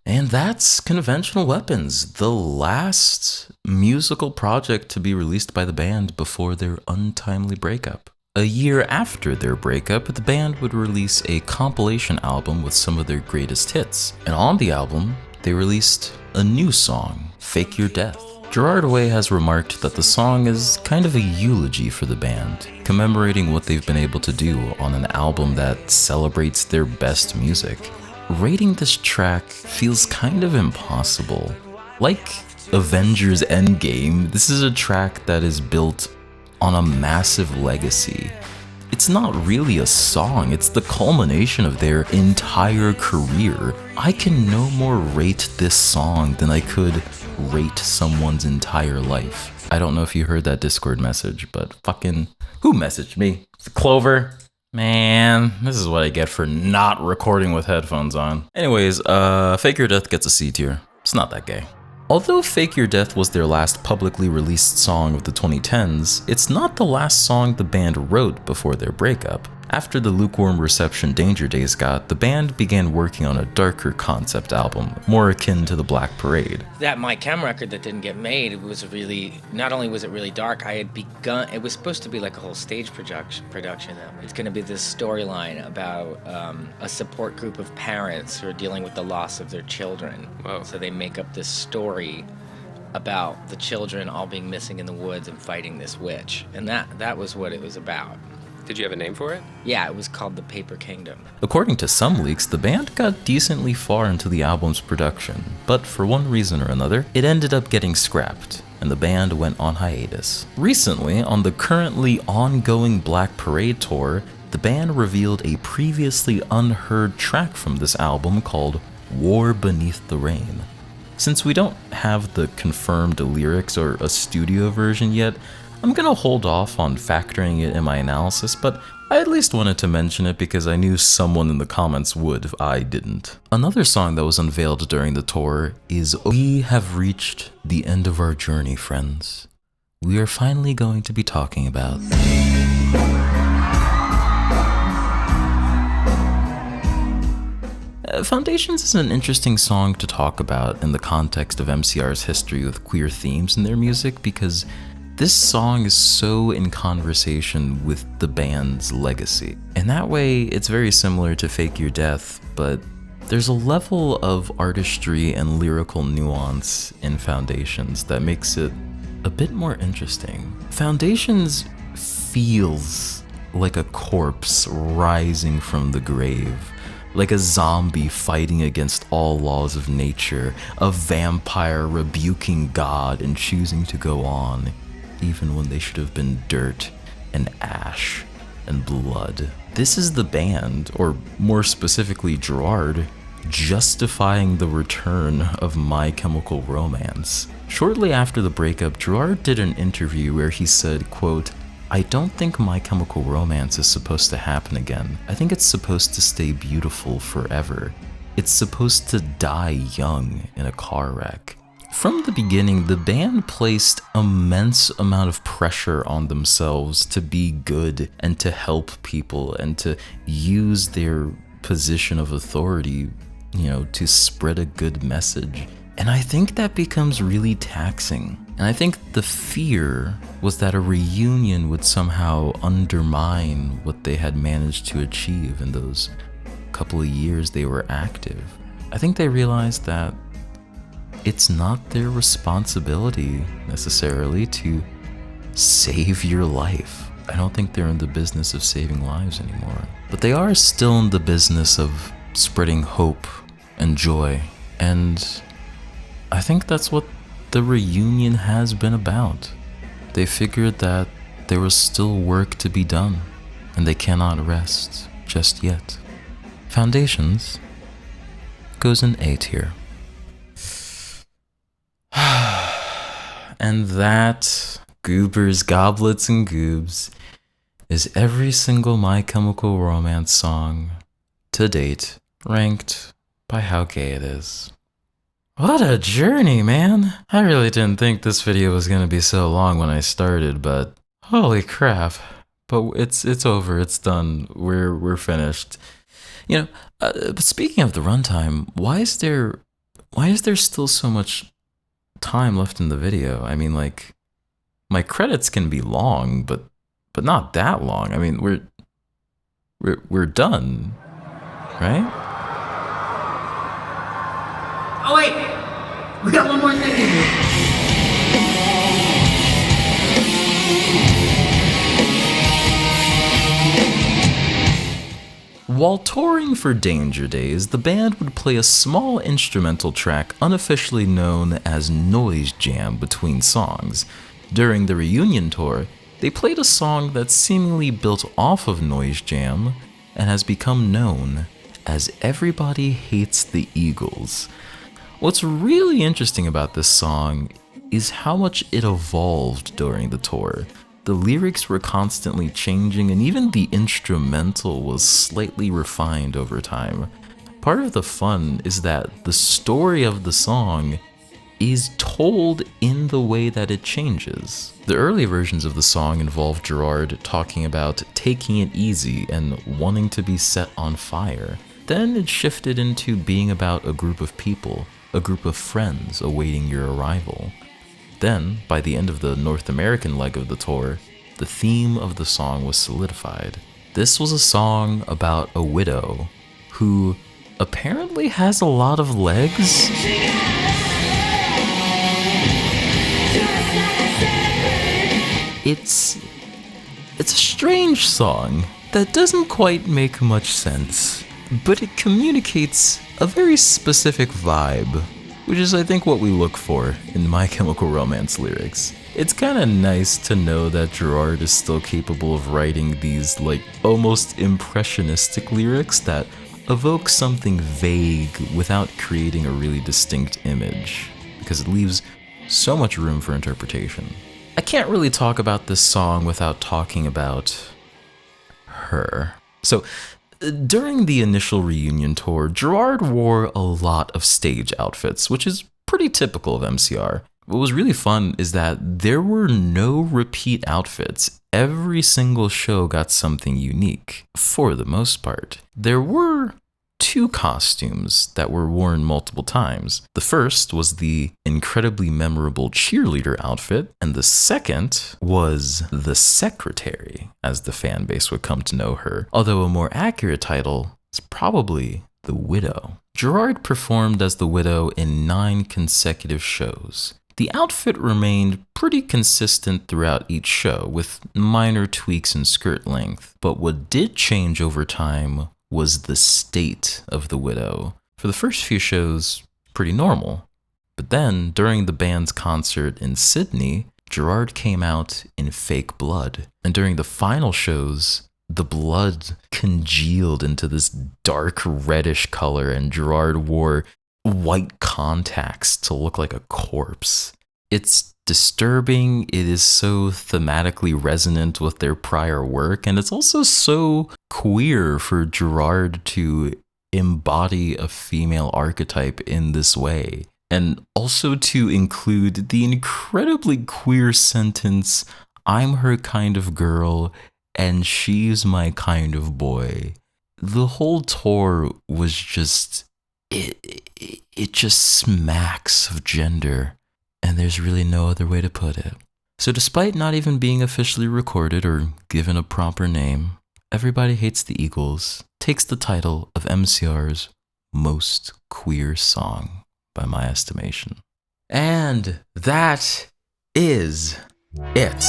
And that's Conventional Weapons, the last musical project to be released by the band before their untimely breakup. A year after their breakup, the band would release a compilation album with some of their greatest hits. And on the album, they released a new song, Fake Your Death. Gerard Way has remarked that the song is kind of a eulogy for the band, commemorating what they've been able to do on an album that celebrates their best music. Rating this track feels kind of impossible. Like Avengers Endgame, this is a track that is built on a massive legacy. It's not really a song, it's the culmination of their entire career. I can no more rate this song than I could rate someone's entire life. I don't know if you heard that Discord message, but fucking, who messaged me? Clover? Man, this is what I get for not recording with headphones on. Anyways, Fake Your Death gets a C tier. It's not that gay. Although Fake Your Death was their last publicly released song of the 2010s, it's not the last song the band wrote before their breakup. After the lukewarm reception Danger Days got, the band began working on a darker concept album, more akin to the Black Parade. That My Chem record that didn't get made, it was really, not only was it really dark, I had begun, it was supposed to be like a whole stage production. It's going to be this storyline about a support group of parents who are dealing with the loss of their children. Whoa. So they make up this story about the children all being missing in the woods and fighting this witch. And that was what it was about. Did you have a name for it? Yeah, it was called The Paper Kingdom. According to some leaks, the band got decently far into the album's production, but for one reason or another, it ended up getting scrapped, and the band went on hiatus. Recently, on the currently ongoing Black Parade tour, the band revealed a previously unheard track from this album called War Beneath the Rain. Since we don't have the confirmed lyrics or a studio version yet, I'm gonna hold off on factoring it in my analysis, but I at least wanted to mention it because I knew someone in the comments would if I didn't. Another song that was unveiled during the tour is We Have Reached the End of Our Journey, Friends. We are finally going to be talking about Foundations is an interesting song to talk about in the context of MCR's history with queer themes in their music because this song is so in conversation with the band's legacy. In that way, it's very similar to Fake Your Death, but there's a level of artistry and lyrical nuance in Foundations that makes it a bit more interesting. Foundations feels like a corpse rising from the grave, like a zombie fighting against all laws of nature, a vampire rebuking God and choosing to go on, even when they should have been dirt and ash and blood. This is the band, or more specifically Gerard, justifying the return of My Chemical Romance. Shortly after the breakup, Gerard did an interview where he said, quote, "I don't think My Chemical Romance is supposed to happen again. I think it's supposed to stay beautiful forever. It's supposed to die young in a car wreck." From the beginning, the band placed immense amount of pressure on themselves to be good and to help people and to use their position of authority, to spread a good message. And I think that becomes really taxing. And I think the fear was that a reunion would somehow undermine what they had managed to achieve in those couple of years they were active. I think they realized that it's not their responsibility necessarily to save your life. I don't think they're in the business of saving lives anymore. But they are still in the business of spreading hope and joy. And I think that's what the reunion has been about. They figured that there was still work to be done, and they cannot rest just yet. Foundations goes in A tier. And that, goobers, goblets, and goobs, is every single My Chemical Romance song to date, ranked by how gay it is. What a journey, man! I really didn't think this video was gonna be so long when I started, but holy crap. But it's over, it's done, we're finished. You know, but speaking of the runtime, why is there still so much time left in the video? I mean, like, my credits can be long, but not that long. I mean, we're done, right? Oh wait, we got one more thing to do. While touring for Danger Days, the band would play a small instrumental track unofficially known as Noise Jam between songs. During the reunion tour, they played a song that's seemingly built off of Noise Jam and has become known as Everybody Hates the Eagles. What's really interesting about this song is how much it evolved during the tour. The lyrics were constantly changing, and even the instrumental was slightly refined over time. Part of the fun is that the story of the song is told in the way that it changes. The early versions of the song involved Gerard talking about taking it easy and wanting to be set on fire. Then it shifted into being about a group of people, a group of friends awaiting your arrival. Then, by the end of the North American leg of the tour, the theme of the song was solidified. This was a song about a widow who apparently has a lot of legs. It's a strange song that doesn't quite make much sense, but it communicates a very specific vibe, which is I think what we look for in My Chemical Romance lyrics. It's kind of nice to know that Gerard is still capable of writing these like almost impressionistic lyrics that evoke something vague without creating a really distinct image, because it leaves so much room for interpretation. I can't really talk about this song without talking about her. So, during the initial reunion tour, Gerard wore a lot of stage outfits, which is pretty typical of MCR. What was really fun is that there were no repeat outfits. Every single show got something unique, for the most part. There were 2 costumes that were worn multiple times. The first was the incredibly memorable cheerleader outfit, and the second was the secretary, as the fan base would come to know her, although a more accurate title is probably the widow. Gerard performed as the widow in 9 consecutive shows. The outfit remained pretty consistent throughout each show, with minor tweaks in skirt length, but what did change over time was the state of the widow. For the first few shows, pretty normal. But then, during the band's concert in Sydney, Gerard came out in fake blood. And during the final shows, the blood congealed into this dark reddish color, and Gerard wore white contacts to look like a corpse. It's disturbing, it is so thematically resonant with their prior work, and it's also so queer for Gerard to embody a female archetype in this way, and also to include the incredibly queer sentence, "I'm her kind of girl, and she's my kind of boy." The whole tour was just, it just smacks of gender, and there's really no other way to put it. So despite not even being officially recorded or given a proper name, Everybody Hates the Eagles takes the title of MCR's most queer song, by my estimation. And that is it.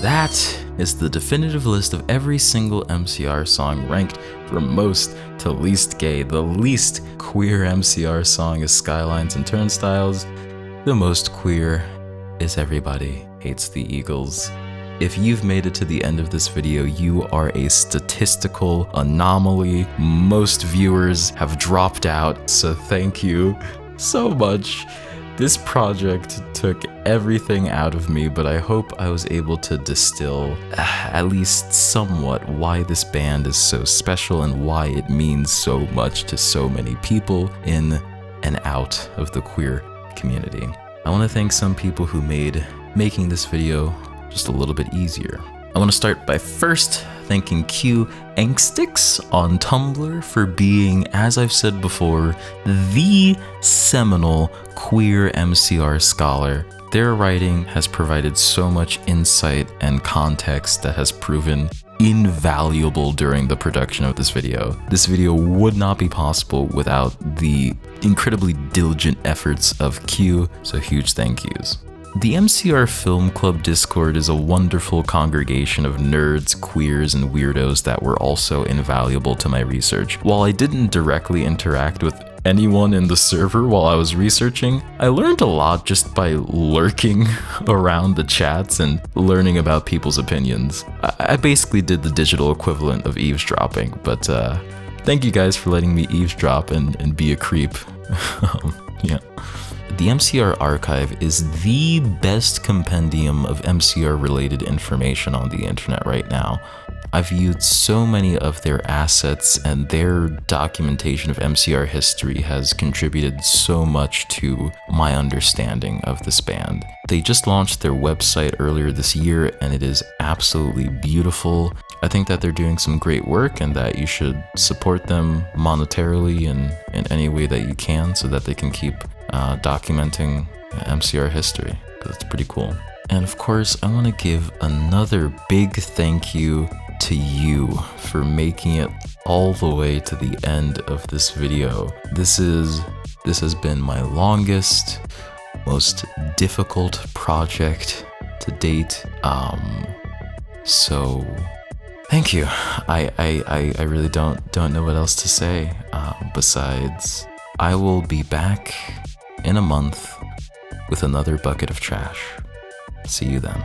That is the definitive list of every single MCR song ranked from most to least gay. The least queer MCR song is Skylines and Turnstiles. The most queer is Everybody Hates the Eagles. If you've made it to the end of this video, you are a statistical anomaly. Most viewers have dropped out, so thank you so much. This project took everything out of me, but I hope I was able to distill at least somewhat why this band is so special and why it means so much to so many people in and out of the queer community. I want to thank some people who made making this video just a little bit easier. I want to start by first thanking Q Angstix on Tumblr for being, as I've said before, the seminal queer MCR scholar. Their writing has provided so much insight and context that has proven invaluable during the production of this video. This video would not be possible without the incredibly diligent efforts of Q, so huge thank yous. The MCR Film Club Discord is a wonderful congregation of nerds, queers, and weirdos that were also invaluable to my research. While I didn't directly interact with anyone in the server while I was researching, I learned a lot just by lurking around the chats and learning about people's opinions. I basically did the digital equivalent of eavesdropping, but thank you guys for letting me eavesdrop and be a creep. Yeah. The MCR Archive is the best compendium of MCR related information on the internet right now. I've viewed so many of their assets, and their documentation of MCR history has contributed so much to my understanding of this band. They just launched their website earlier this year, and it is absolutely beautiful. I think that they're doing some great work and that you should support them monetarily and in any way that you can so that they can keep documenting MCR history, because it's pretty cool. And of course, I want to give another big thank you to you for making it all the way to the end of this video. This has been my longest, most difficult project to date. So thank you. I really don't know what else to say besides I will be back in a month with another bucket of trash. See you then.